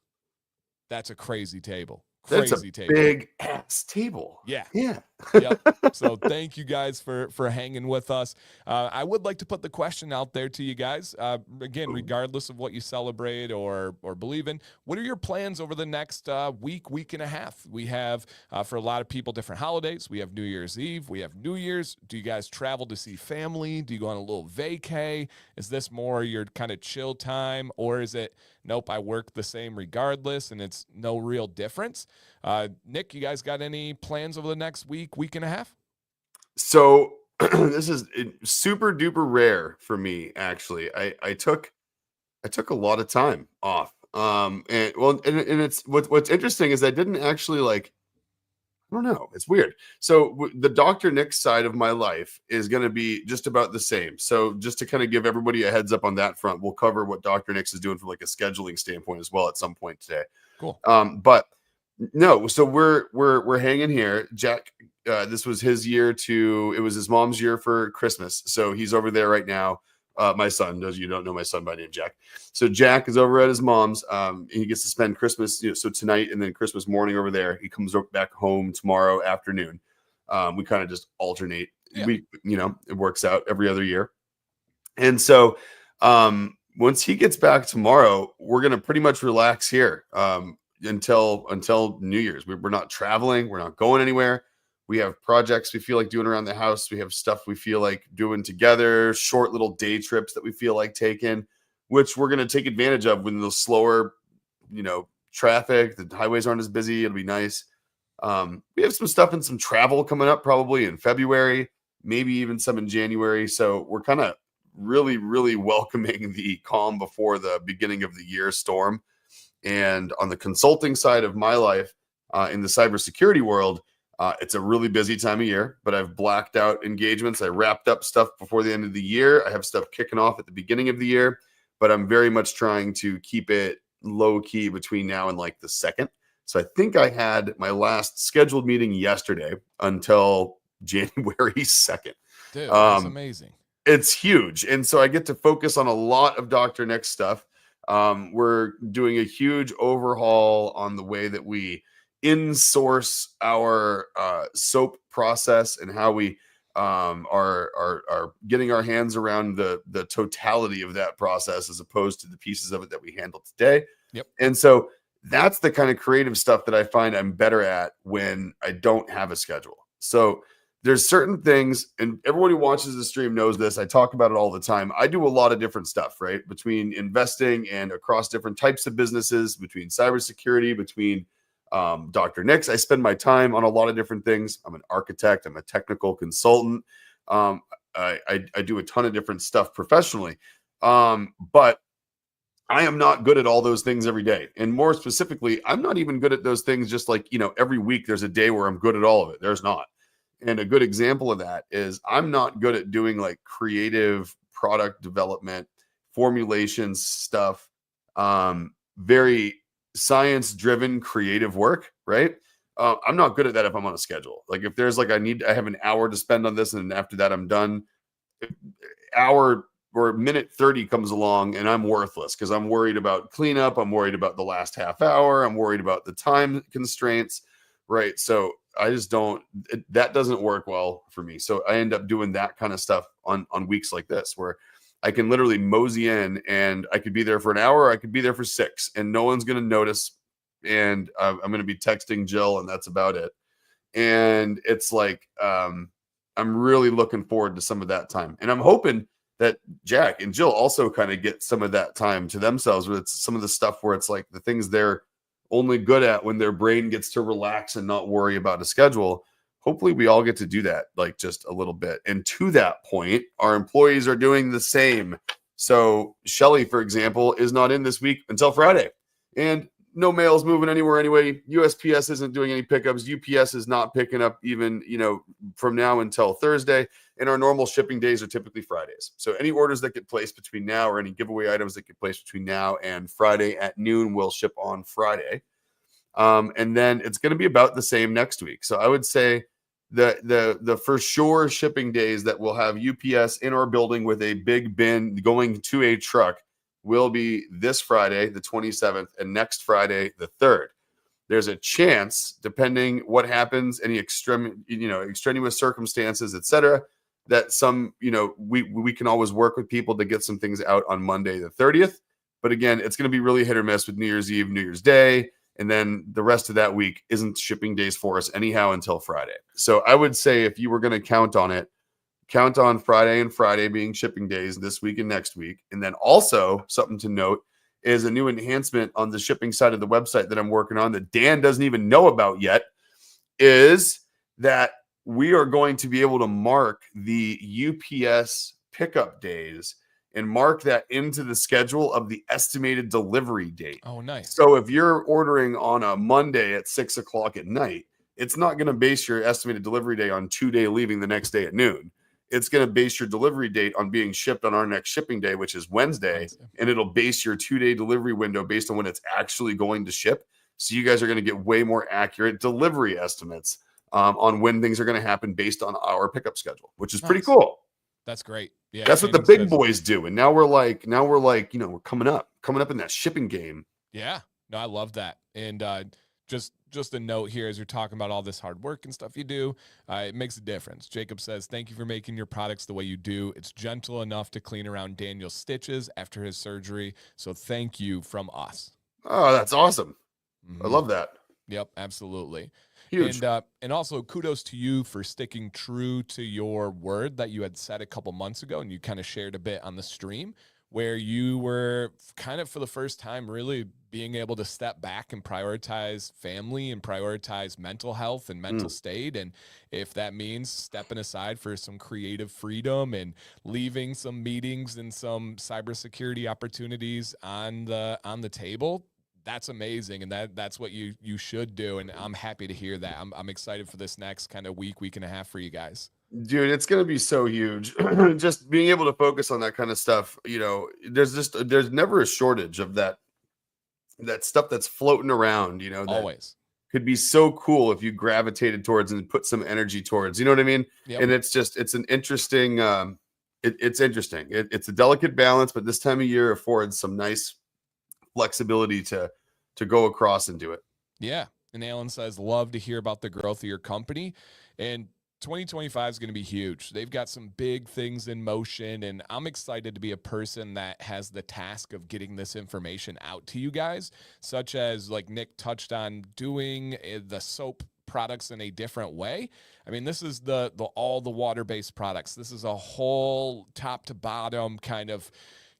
That's a crazy table. That's a Crazy table. big ass table. Yeah. Yeah. Yep. So thank you guys for hanging with us. I would like to put the question out there to you guys. Again, regardless of what you celebrate or believe in, what are your plans over the next week and a half? We have for a lot of people different holidays. We have New Year's Eve. We have New Year's. Do you guys travel to see family? Do you go on a little vacay? Is this more your kind of chill time, or is it nope? I work the same regardless, and it's no real difference. Nick, you guys got any plans over the next week and a half? So this is super duper rare for me, actually. I took a lot of time off. And well, and it's what's interesting is I didn't actually like, I don't know. It's weird. So the Dr. Nick side of my life is going to be just about the same. So just to kind of give everybody a heads up on that front, we'll cover what Dr. Nick's is doing from like a scheduling standpoint as well at some point today. Cool. But no, so we're hanging here. Jack, this was his year it was his mom's year for Christmas. So he's over there right now. My son, those you don't know my son by name, Jack. So Jack is over at his mom's. He gets to spend Christmas, so tonight and then Christmas morning over there. He comes back home tomorrow afternoon. We kind of just alternate. Yeah. It works out every other year. And so once he gets back tomorrow, we're gonna pretty much relax here until New Year's. We're not traveling. We're not going anywhere. We have projects we feel like doing around the house. We have stuff we feel like doing together, short little day trips that we feel like taking, which we're going to take advantage of when the slower, traffic, the highways aren't as busy. It'll be nice. We have some stuff and some travel coming up probably in February, maybe even some in January. So we're kind of really, really welcoming the calm before the beginning of the year storm. And on the consulting side of my life, in the cybersecurity world, it's a really busy time of year, but I've blacked out engagements. I wrapped up stuff before the end of the year. I have stuff kicking off at the beginning of the year, but I'm very much trying to keep it low key between now and like the 2nd. So I think I had my last scheduled meeting yesterday until January 2nd. Dude, that's amazing. It's huge. And so I get to focus on a lot of Dr. Nick's stuff. We're doing a huge overhaul on the way that we in-source our soap process and how we are getting our hands around the totality of that process as opposed to the pieces of it that we handle today. Yep. And so that's the kind of creative stuff that I find I'm better at when I don't have a schedule. So there's certain things, and everyone who watches the stream knows this. I talk about it all the time. I do a lot of different stuff, right? Between investing and across different types of businesses, between cybersecurity, between Dr. Nick's. I spend my time on a lot of different things. I'm an architect. I'm a technical consultant. I do a ton of different stuff professionally. But I am not good at all those things every day. And more specifically, I'm not even good at those things just like, every week there's a day where I'm good at all of it. There's not. And a good example of that is I'm not good at doing like creative product development, formulation stuff, very science-driven creative work, right? I'm not good at that if I'm on a schedule. Like if there's like I have an hour to spend on this, and after that I'm done. Hour or minute 30 comes along and I'm worthless because I'm worried about cleanup. I'm worried about the last half hour. I'm worried about the time constraints, right? So I just that doesn't work well for me. So I end up doing that kind of stuff on weeks like this where I can literally mosey in and I could be there for an hour. Or I could be there for 6 and no one's going to notice. And I'm going to be texting Jill and that's about it. And it's like, I'm really looking forward to some of that time. And I'm hoping that Jack and Jill also kind of get some of that time to themselves with some of the stuff where it's like the things they're only good at when their brain gets to relax and not worry about a schedule. Hopefully we all get to do that, like just a little bit. And to that point, our employees are doing the same. So Shelly, for example, is not in this week until Friday. And no mail's moving anywhere anyway. USPS isn't doing any pickups. UPS is not picking up even, from now until Thursday. And our normal shipping days are typically Fridays. So any orders that get placed between now or any giveaway items that get placed between now and Friday at noon will ship on Friday. And then it's going to be about the same next week. So I would say the for sure shipping days that will have UPS in our building with a big bin going to a truck will be this Friday, the 27th, and next Friday, the 3rd. there's a chance, depending what happens, any extraneous circumstances, etc., that some, we can always work with people to get some things out on Monday the 30th. But again, it's going to be really hit or miss with New Year's Eve, New Year's Day, and then the rest of that week isn't shipping days for us anyhow until Friday. So I would say if you were going to count on it, count on Friday and Friday being shipping days this week and next week. And then also something to note is a new enhancement on the shipping side of the website that I'm working on that Dan doesn't even know about yet, is that we are going to be able to mark the UPS pickup days and mark that into the schedule of the estimated delivery date. Oh, nice. So if you're ordering on a Monday at 6:00 at night, it's not going to base your estimated delivery day on 2-day leaving the next day at noon. It's going to base your delivery date on being shipped on our next shipping day, which is Wednesday. And it'll base your 2-day delivery window based on when it's actually going to ship. So you guys are going to get way more accurate delivery estimates on when things are going to happen based on our pickup schedule, which is pretty cool. That's great. Yeah, that's what the big boys do. And now we're like, we're coming up in that shipping game. Yeah, no, I love that. And just a note here, as you're talking about all this hard work and stuff you do, it makes a difference. Jacob says, thank you for making your products the way you do. It's gentle enough to clean around Daniel's stitches after his surgery. So thank you from us. Oh, that's awesome. I love that. Yep, absolutely. Huge. And also kudos to you for sticking true to your word that you had said a couple months ago, and you kind of shared a bit on the stream where you were kind of for the first time really being able to step back and prioritize family and prioritize mental health and mental state. And if that means stepping aside for some creative freedom and leaving some meetings and some cybersecurity opportunities on the table, that's amazing. And that's what you should do. And I'm happy to hear that. I'm excited for this next kind of week and a half for you guys. Dude, it's going to be so huge. Just being able to focus on that kind of stuff. There's never a shortage of that stuff that's floating around, that always could be so cool if you gravitated towards and put some energy towards, you know what I mean? Yep. And it's an interesting, it's interesting. It's a delicate balance, but this time of year affords some nice flexibility to go across and do it. Yeah. And Alan says, love to hear about the growth of your company. And 2025 is going to be huge. They've got some big things in motion, and I'm excited to be a person that has the task of getting this information out to you guys, such as like Nick touched on doing the soap products in a different way. I mean, this is all the water-based products. This is a whole top to bottom kind of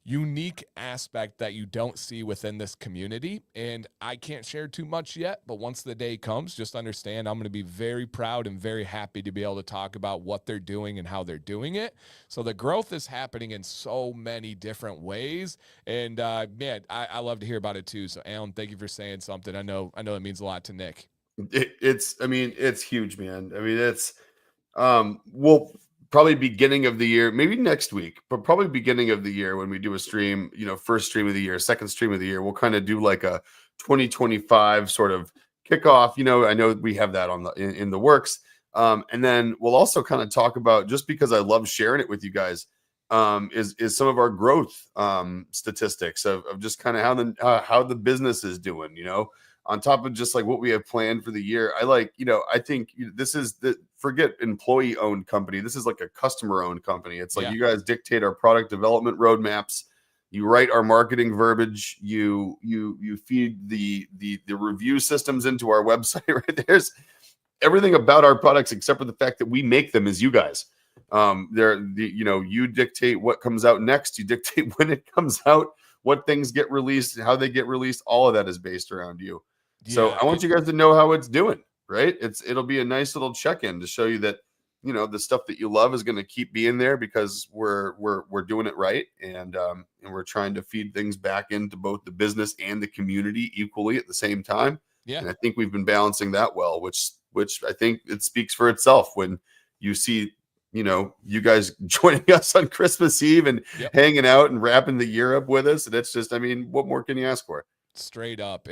unique aspect that you don't see within this community. And I can't share too much yet, but once the day comes, just understand I'm going to be very proud and very happy to be able to talk about what they're doing and how they're doing it. So the growth is happening in so many different ways. And man, I love to hear about it too. So Alan, thank you for saying something. I know it means a lot to Nick. It's huge, man. I mean, it's, we'll probably beginning of the year, maybe next week, but probably beginning of the year when we do a stream, first stream of the year, second stream of the year, we'll kind of do like a 2025 sort of kickoff. I know we have that in the works. And then we'll also kind of talk about, just because I love sharing it with you guys, is some of our growth statistics of just kind of how the business is doing, on top of just like what we have planned for the year. I think this is forget employee owned company. This is like a customer owned company. It's like, you guys dictate our product development roadmaps. You write our marketing verbiage. You feed the review systems into our website, right? There's everything about our products except for the fact that we make them as you guys. You dictate what comes out next. You dictate when it comes out, what things get released, how they get released. All of that is based around you. So I want you guys to know how it's doing, right? It'll be a nice little check-in to show you that, the stuff that you love is going to keep being there because we're doing it right. And we're trying to feed things back into both the business and the community equally at the same time. Yeah. And I think we've been balancing that well, which I think it speaks for itself when you see, you guys joining us on Christmas Eve and hanging out and wrapping the year up with us. And it's just, what more can you ask for? Straight up.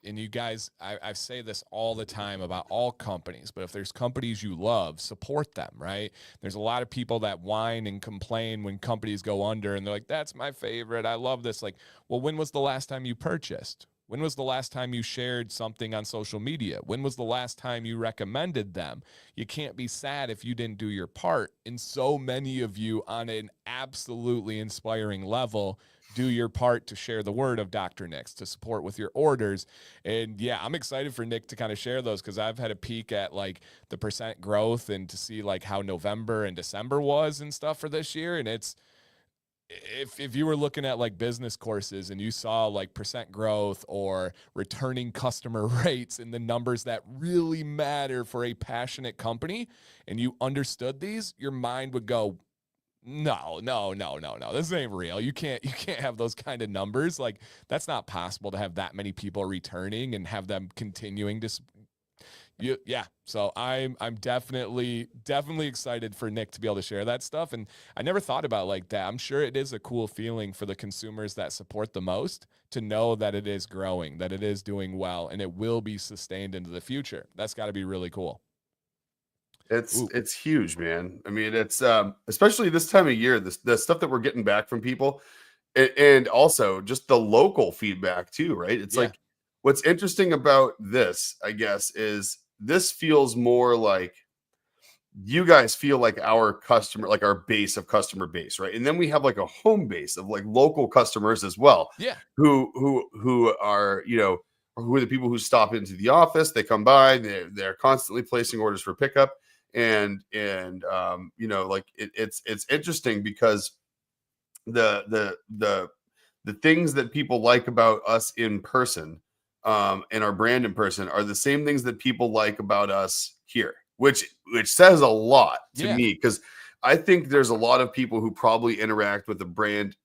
And you guys, I say this all the time about all companies, but if there's companies you love, support them, right? There's a lot of people that whine and complain when companies go under and they're like, that's my favorite. I love this. Like, well, when was the last time you purchased? When was the last time you shared something on social media? When was the last time you recommended them? You can't be sad if you didn't do your part. And so many of you, on an absolutely inspiring level, do your part to share the word of Dr. Nick's, to support with your orders. And yeah, I'm excited for Nick to kind of share those, because I've had a peek at like the percent growth and to see like how November and December was and stuff for this year. And it's, if you were looking at like business courses and you saw like percent growth or returning customer rates and the numbers that really matter for a passionate company, and you understood these, your mind would go, no, no, no, no, no. This ain't real. You can't have those kind of numbers. Like, that's not possible to have that many people returning and have them continuing to yeah. So I'm definitely excited for Nick to be able to share that stuff. And I never thought about it like that. I'm sure it is a cool feeling for the consumers that support the most to know that it is growing, that it is doing well, and it will be sustained into the future. That's got to be really cool. It's huge, man. I mean, it's especially this time of year, the stuff that we're getting back from people, and also just the local feedback too, right? It's like, what's interesting about this, I guess, is this feels more like you guys feel like our customer, like our base of customer base, right? And then we have like a home base of like local customers as well. Yeah. Who are, you know, who are the people who stop into the office, they come by, they're constantly placing orders for pickup. And you know, like it's interesting because the things that people like about us in person, and our brand in person, are the same things that people like about us here, which says a lot to me, because I think there's a lot of people who probably interact with the brand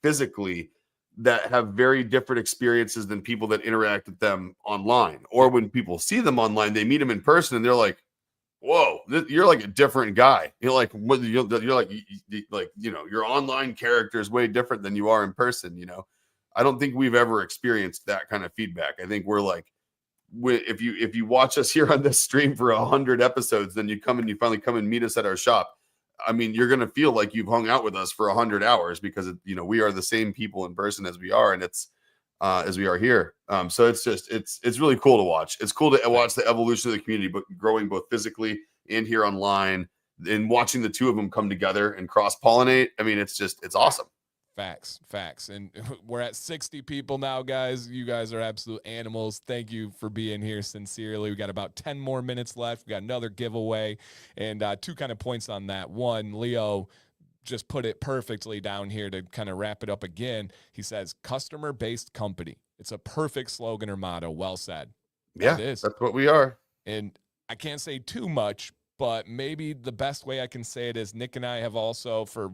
physically that have very different experiences than people that interact with them online. Or when people see them online, they meet them in person and they're like, whoa, you're like a different guy. You're like, you're like, you know, your online character is way different than you are in person. You know, I don't think we've ever experienced that kind of feedback. I think we're like, if you watch us here on this stream for 100 episodes, then you finally come and meet us at our shop. I mean, you're gonna feel like you've hung out with us for 100 hours, because you know, we are the same people in person as we are, and it's as we are here. So it's just it's really cool to watch. It's cool to watch the evolution of the community, but growing both physically and here online, and watching the two of them come together and cross pollinate. I mean, it's awesome. Facts. And we're at 60 people now, guys. You guys are absolute animals. Thank you for being here, sincerely. We got about 10 more minutes left. We got another giveaway, and two kind of points on that. One, Leo just put it perfectly down here to kind of wrap it up again. He says, customer-based company. It's a perfect slogan or motto. Well said. Yeah, it is. That's what we are. And I can't say too much, but maybe the best way I can say it is Nick and I have also, for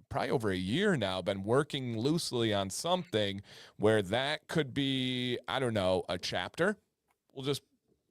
probably over a year now, been working loosely on something where that could be, I don't know, a chapter. We'll just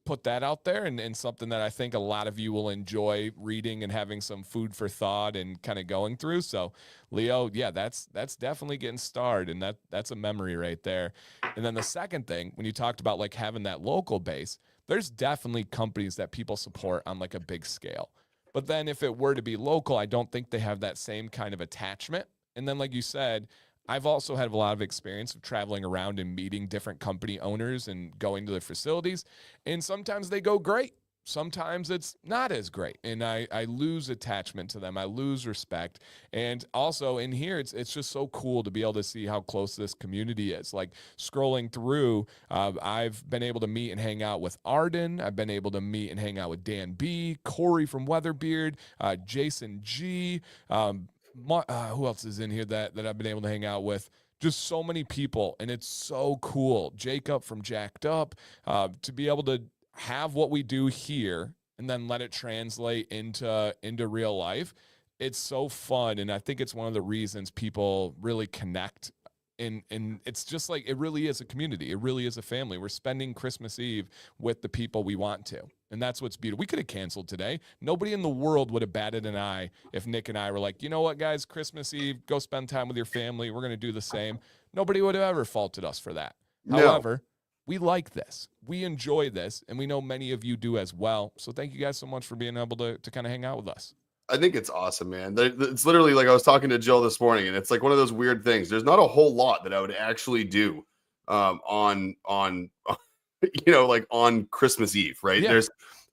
put that out there, and something that I think a lot of you will enjoy reading and having some food for thought and kind of going through. So Leo, yeah, that's definitely getting started, and that's a memory right there. And then the second thing, when you talked about like having that local base, there's definitely companies that people support on like a big scale. But then if it were to be local, I don't think they have that same kind of attachment. And then, like you said, I've also had a lot of experience of traveling around and meeting different company owners and going to their facilities. And sometimes they go great. Sometimes it's not as great. And I lose attachment to them. I lose respect. And also in here, it's just so cool to be able to see how close this community is. Like scrolling through, I've been able to meet and hang out with Arden. I've been able to meet and hang out with Dan B, Corey from Weatherbeard, Jason G, who else is in here that I've been able to hang out with? Just so many people, and it's so cool. Jacob from Jacked Up, to be able to have what we do here and then let it translate into real life. It's so fun, and I think it's one of the reasons people really connect. And it's just like, it really is a community. It really is a family. We're spending Christmas Eve with the people we want to. And that's what's beautiful. We could have canceled today. Nobody in the world would have batted an eye if Nick and I were like, you know what, guys, Christmas Eve, go spend time with your family. We're going to do the same. Nobody would have ever faulted us for that. No. However, we like this. We enjoy this. And we know many of you do as well. So thank you guys so much for being able to kind of hang out with us. I think it's awesome, man. It's literally like, I was talking to Jill this morning, and it's like one of those weird things. There's not a whole lot that I would actually do on like on Christmas Eve, right? Yeah.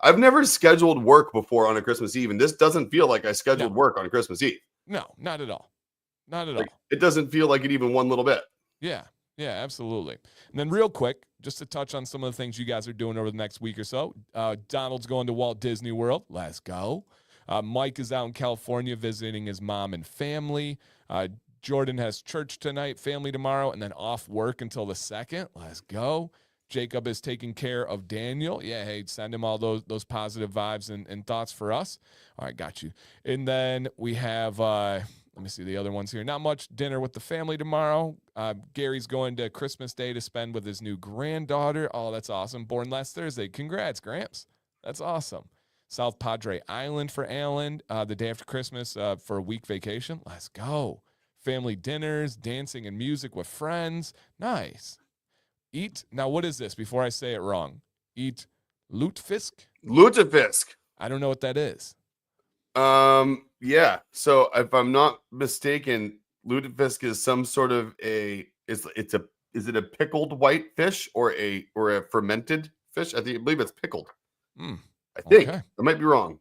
I've never scheduled work before on a Christmas Eve, and this doesn't feel like I scheduled No. work on Christmas Eve. No, not at all. Not at Like all. it doesn't feel like it even one little bit. Yeah. Yeah, absolutely. And then real quick, just to touch on some of the things you guys are doing over the next week or so. Donald's going to Walt Disney World. Let's go. Mike is out in California visiting his mom and family. Jordan has church tonight, family tomorrow, and then off work until the 2nd. Let's go. Jacob is taking care of Daniel. Yeah, hey, send him all those positive vibes and thoughts for us. All right, got you. And then we have, let me see the other ones here. Not much. Dinner with the family tomorrow. Gary's going to Christmas Day to spend with his new granddaughter. Oh, that's awesome. Born last Thursday. Congrats, Gramps. That's awesome. South Padre Island for Alan the day after Christmas for a week vacation. Let's go. Family dinners, dancing and music with friends. Nice. Eat. Now, what is this? Before I say it wrong. Eat lutefisk? Lutefisk. I don't know what that is. Yeah. So if I'm not mistaken, lutefisk is some sort of is it a pickled white fish or a fermented fish? I believe it's pickled. I think Okay. I might be wrong.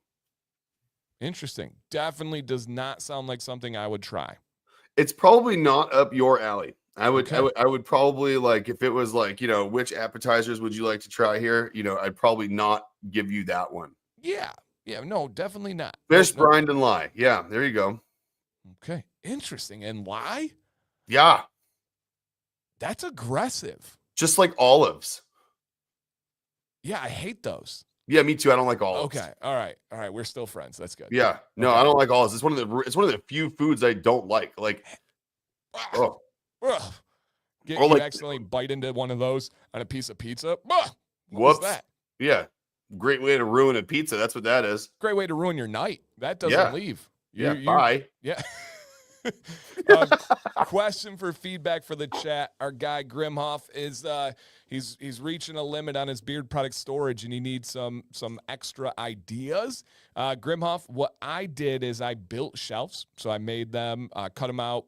Interesting. Definitely does not sound like something I would try. It's probably not up your alley. I would probably like if it was like, which appetizers would you like to try here? I'd probably not give you that one. Yeah. Yeah. No, definitely not. Fish Nope. brined and lye. Yeah, there you go. Okay. Interesting. And why? Yeah. That's aggressive. Just like olives. Yeah, I hate those. Yeah, me too. I don't like olives. Okay. All right. We're still friends. That's good. Yeah. No, okay. I don't like olives. It's one of the few foods I don't like. Like, oh. You accidentally bite into one of those on a piece of pizza. What was that? Yeah. Great way to ruin a pizza. That's what that is. Great way to ruin your night. That doesn't leave. Bye. Yeah. Question for feedback for the chat. Our guy Grimhoff is he's reaching a limit on his beard product storage and he needs some extra ideas. Grimhoff, what I did is I built shelves. So I made them, cut them out,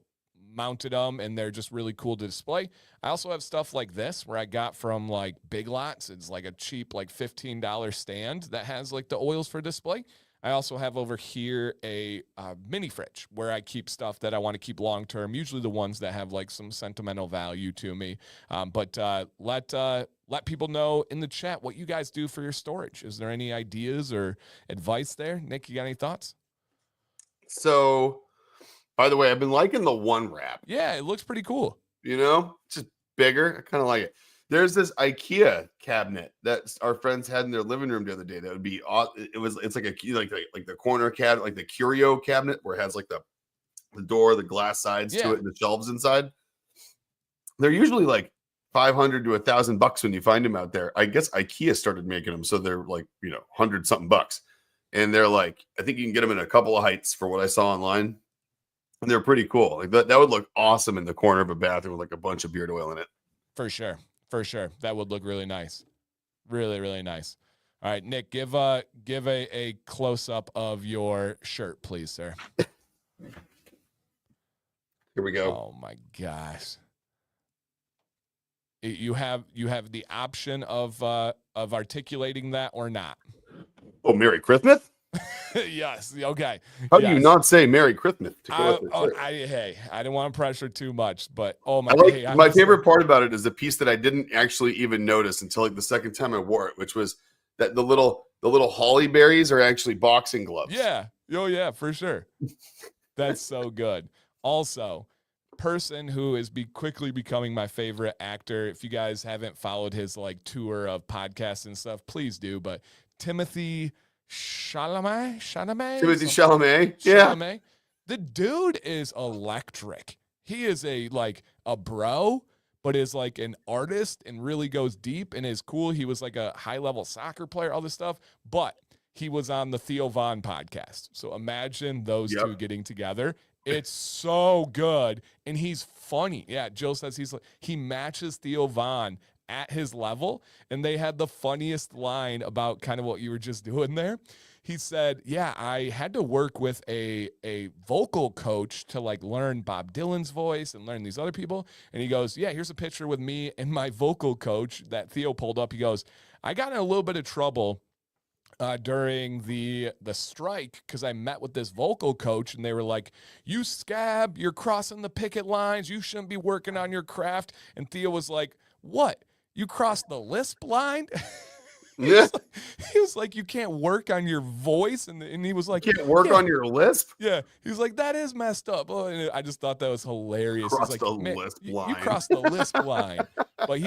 mounted them, and they're just really cool to display. I also have stuff like this where I got from like Big Lots. It's like a cheap like $15 stand that has like the oils for display. I also have over here a mini fridge where I keep stuff that I want to keep long term, usually the ones that have like some sentimental value to me. But let people know in the chat what you guys do for your storage. Is there any ideas or advice there? Nick, you got any thoughts? So, by the way, I've been liking the one wrap. Yeah, it looks pretty cool. Just bigger. I kind of like it. There's this IKEA cabinet that our friends had in their living room the other day. That would be it's like like the corner cabinet, like the curio cabinet where it has like the door, the glass sides to it, and the shelves inside. They're usually like $500 to $1,000 when you find them out there. I guess IKEA started making them, so they're like $100-something, and they're like I think you can get them in a couple of heights for what I saw online, and they're pretty cool. Like that would look awesome in the corner of a bathroom with like a bunch of beard oil in it. For sure. That would look really nice. Really, really nice. All right, Nick, give a close-up of your shirt, please, sir. Here we go. Oh my gosh. You have the option of articulating that or not. Oh, Merry Christmas? Yes. Okay. How do you not say Merry Christmas? I didn't want to pressure too much, but my favorite part about it is the piece that I didn't actually even notice until like the second time I wore it, which was that the little holly berries are actually boxing gloves. Yeah. Oh yeah, for sure. That's so good. Also, person who is quickly becoming my favorite actor. If you guys haven't followed his like tour of podcasts and stuff, please do. But Timothy Chalamet. Yeah. The dude is electric. He is a bro, but is like an artist and really goes deep and is cool. He was like a high-level soccer player, all this stuff, but he was on the Theo Von podcast. So imagine those two getting together. It's so good. And he's funny. Yeah, Joe says he matches Theo Von at his level, and they had the funniest line about kind of what you were just doing there. he said, yeah, I had to work with a vocal coach to like learn Bob Dylan's voice and learn these other people. And he goes, yeah, here's a picture with me and my vocal coach that Theo pulled up. He goes, I got in a little bit of trouble during the strike because I met with this vocal coach and they were like, you scab, you're crossing the picket lines, you shouldn't be working on your craft. And Theo was like, what, you crossed the lisp line? Yeah. He was like, you can't work on your voice. And he was like, You can't work on your lisp? yeah. He was like, that is messed up. Oh, and I just thought that was hilarious. Crossed He's the like, man, lisp you line. crossed the lisp line. But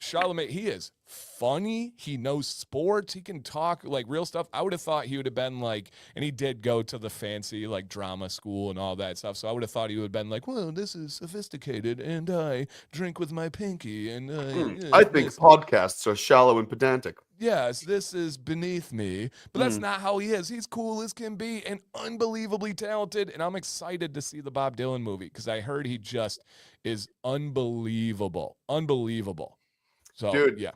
Charlemagne, he is funny. He knows sports. He can talk like real stuff. I would have thought he would have been like, and he did go to the fancy like drama school and all that stuff. So I would have thought he would have been like, well, this is sophisticated and I drink with my pinky. And I think podcasts are shallow and pedantic. yes, this is beneath me. But that's not how he is. He's cool as can be and unbelievably talented. And I'm excited to see the Bob Dylan movie because I heard he just is unbelievable. Unbelievable. So, Dude, yeah.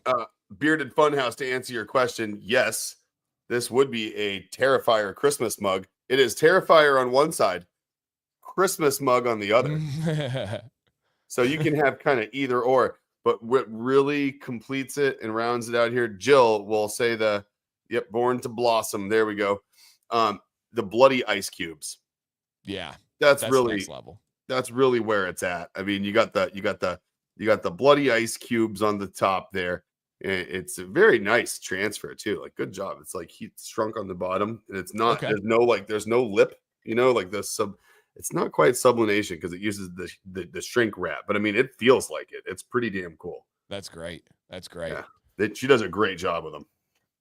Bearded Funhouse, to answer your question, yes, this would be a Terrifier Christmas mug. It is Terrifier on one side, Christmas mug on the other. So you can have kind of either or. But what really completes it and rounds it out here, Jill will say Born to Blossom. There we go. The bloody ice cubes. Yeah. That's really next level. That's really where it's at. I mean, you got the bloody ice cubes on the top there. It's a very nice transfer too. Like, good job. It's like heat shrunk on the bottom, and it's not. Okay. There's no lip. Like the sub. It's not quite sublimation because it uses the shrink wrap. But I mean, it feels like it. It's pretty damn cool. That's great. That's great. Yeah, she does a great job with them.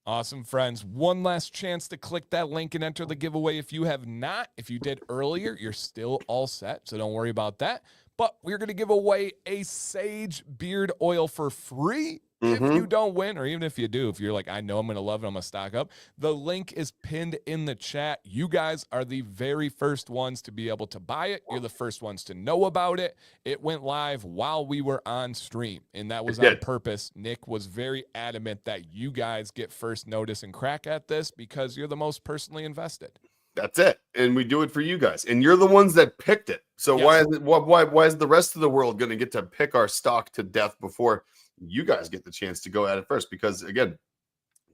Awesome, friends. One last chance to click that link and enter the giveaway if you have not. If you did earlier, you're still all set, so don't worry about that. But we're going to give away a Sage beard oil for free. If you don't win, or even if you do, if you're like, I know I'm going to love it, I'm going to stock up, the link is pinned in the chat. You guys are the very first ones to be able to buy it. You're the first ones to know about it. It went live while we were on stream, and that was on purpose. Nick was very adamant that you guys get first notice and crack at this because you're the most personally invested. That's it. And we do it for you guys. And you're the ones that picked it. So why is the rest of the world going to get to pick our stock to death before you guys get the chance to go at it first? Because again,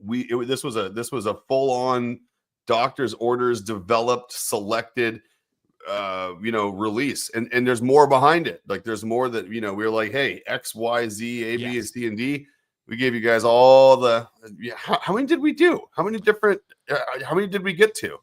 this was a full-on doctor's orders developed, selected release. And there's more behind it. Like, there's more that, we were like, hey, X, Y, Z, A, B, and C, and D. We gave you guys all the how many did we do? How many did we get to?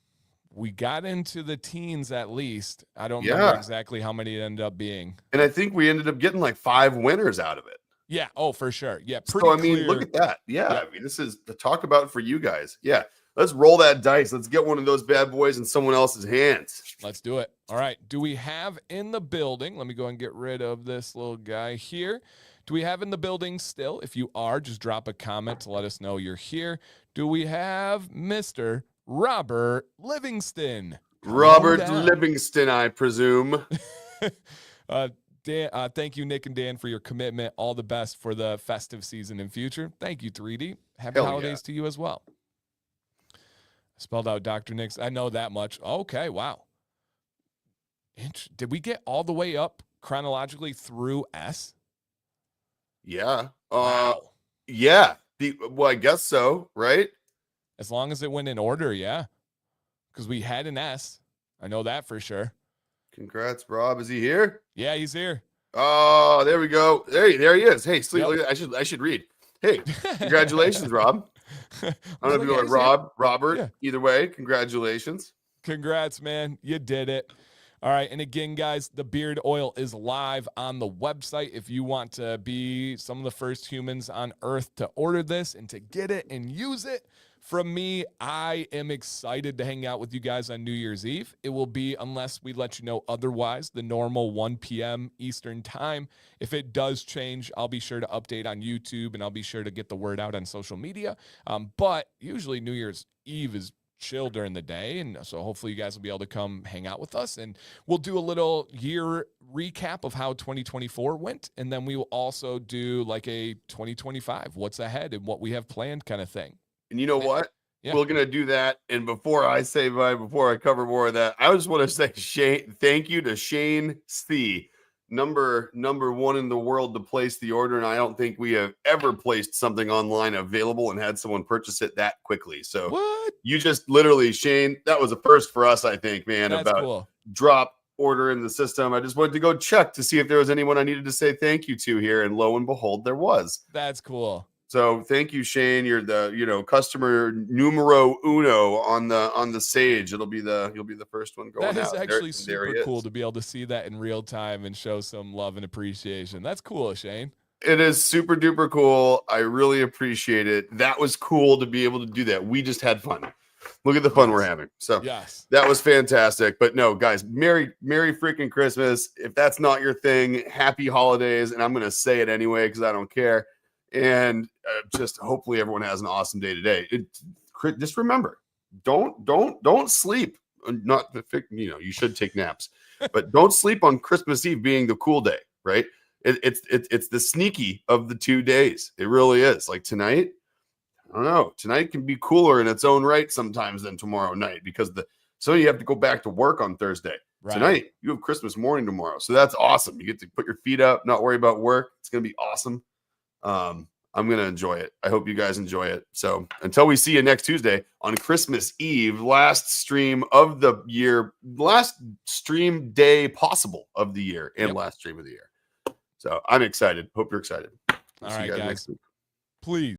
We got into the teens at least. I don't remember exactly how many it ended up being. And I think we ended up getting like 5 winners out of it. Yeah. Oh, for sure. Yeah. So, I mean, look at that. Yeah. I mean, this is to talk about for you guys. Yeah. Let's roll that dice. Let's get one of those bad boys in someone else's hands. Let's do it. All right. Do we have in the building? Let me go and get rid of this little guy here. Do we have in the building still? If you are, just drop a comment to let us know you're here. Do we have Mr. Robert Livingston? Robert Livingston, I presume. Dan, thank you, Nick and Dan, for your commitment. All the best for the festive season and future. Thank you, 3D. Happy holidays to you as well. I spelled out Dr. Nick's. I know that much. Okay, wow. Did we get all the way up chronologically through S? Yeah. Wow. Yeah. Well, I guess so, right? As long as it went in order, yeah. Because we had an S. I know that for sure. Congrats, Rob. Is he here? Yeah, he's here. Oh, there we go. There he is. Hey, I should read. Hey, congratulations, Rob. I don't know if you know Rob, Robert. Yeah. Either way, congratulations. Congrats, man. You did it. All right. And again, guys, the beard oil is live on the website. If you want to be some of the first humans on earth to order this and to get it and use it, from me, I am excited to hang out with you guys on New Year's Eve. It will be, unless we let you know otherwise, the normal 1 p.m. Eastern time. If it does change, I'll be sure to update on YouTube, and I'll be sure to get the word out on social media. But usually New Year's Eve is chill during the day, and so hopefully you guys will be able to come hang out with us, and we'll do a little year recap of how 2024 went, and then we will also do like a 2025, what's ahead and what we have planned kind of thing. And you know what? we're going to do that. And before I say bye, before I cover more of that, I just want to say thank you to Shane C, number one in the world to place the order. And I don't think we have ever placed something online available and had someone purchase it that quickly. So What? You just literally, Shane, that was a first for us, I think, man. That's about cool. Drop order in the system. I just wanted to go check to see if there was anyone I needed to say thank you to here, and lo and behold, there was. That's cool. So thank you, Shane. You're the customer numero uno on the Sage. You'll be the first one going out. That is actually super cool to be able to see that in real time and show some love and appreciation. That's cool, Shane. It is super duper cool. I really appreciate it. That was cool to be able to do that. We just had fun. Look at the fun we're having. So that was fantastic. But no, guys, Merry freaking Christmas. If that's not your thing, happy holidays. And I'm going to say it anyway because I don't care. And just hopefully everyone has an awesome day today. Just remember, don't sleep. Not you should take naps, but don't sleep on Christmas Eve being the cool day, right? It's the sneaky of the 2 days. It really is. Like tonight, I don't know. Tonight can be cooler in its own right sometimes than tomorrow night because so you have to go back to work on Thursday. Right. Tonight you have Christmas morning tomorrow, so that's awesome. You get to put your feet up, not worry about work. It's gonna be awesome. I'm gonna enjoy it. I hope you guys enjoy it. So until we see you next Tuesday on Christmas Eve, last stream of the year, last stream day possible of the year, and last stream of the year. So I'm excited. Hope you're excited. All right, guys. Please.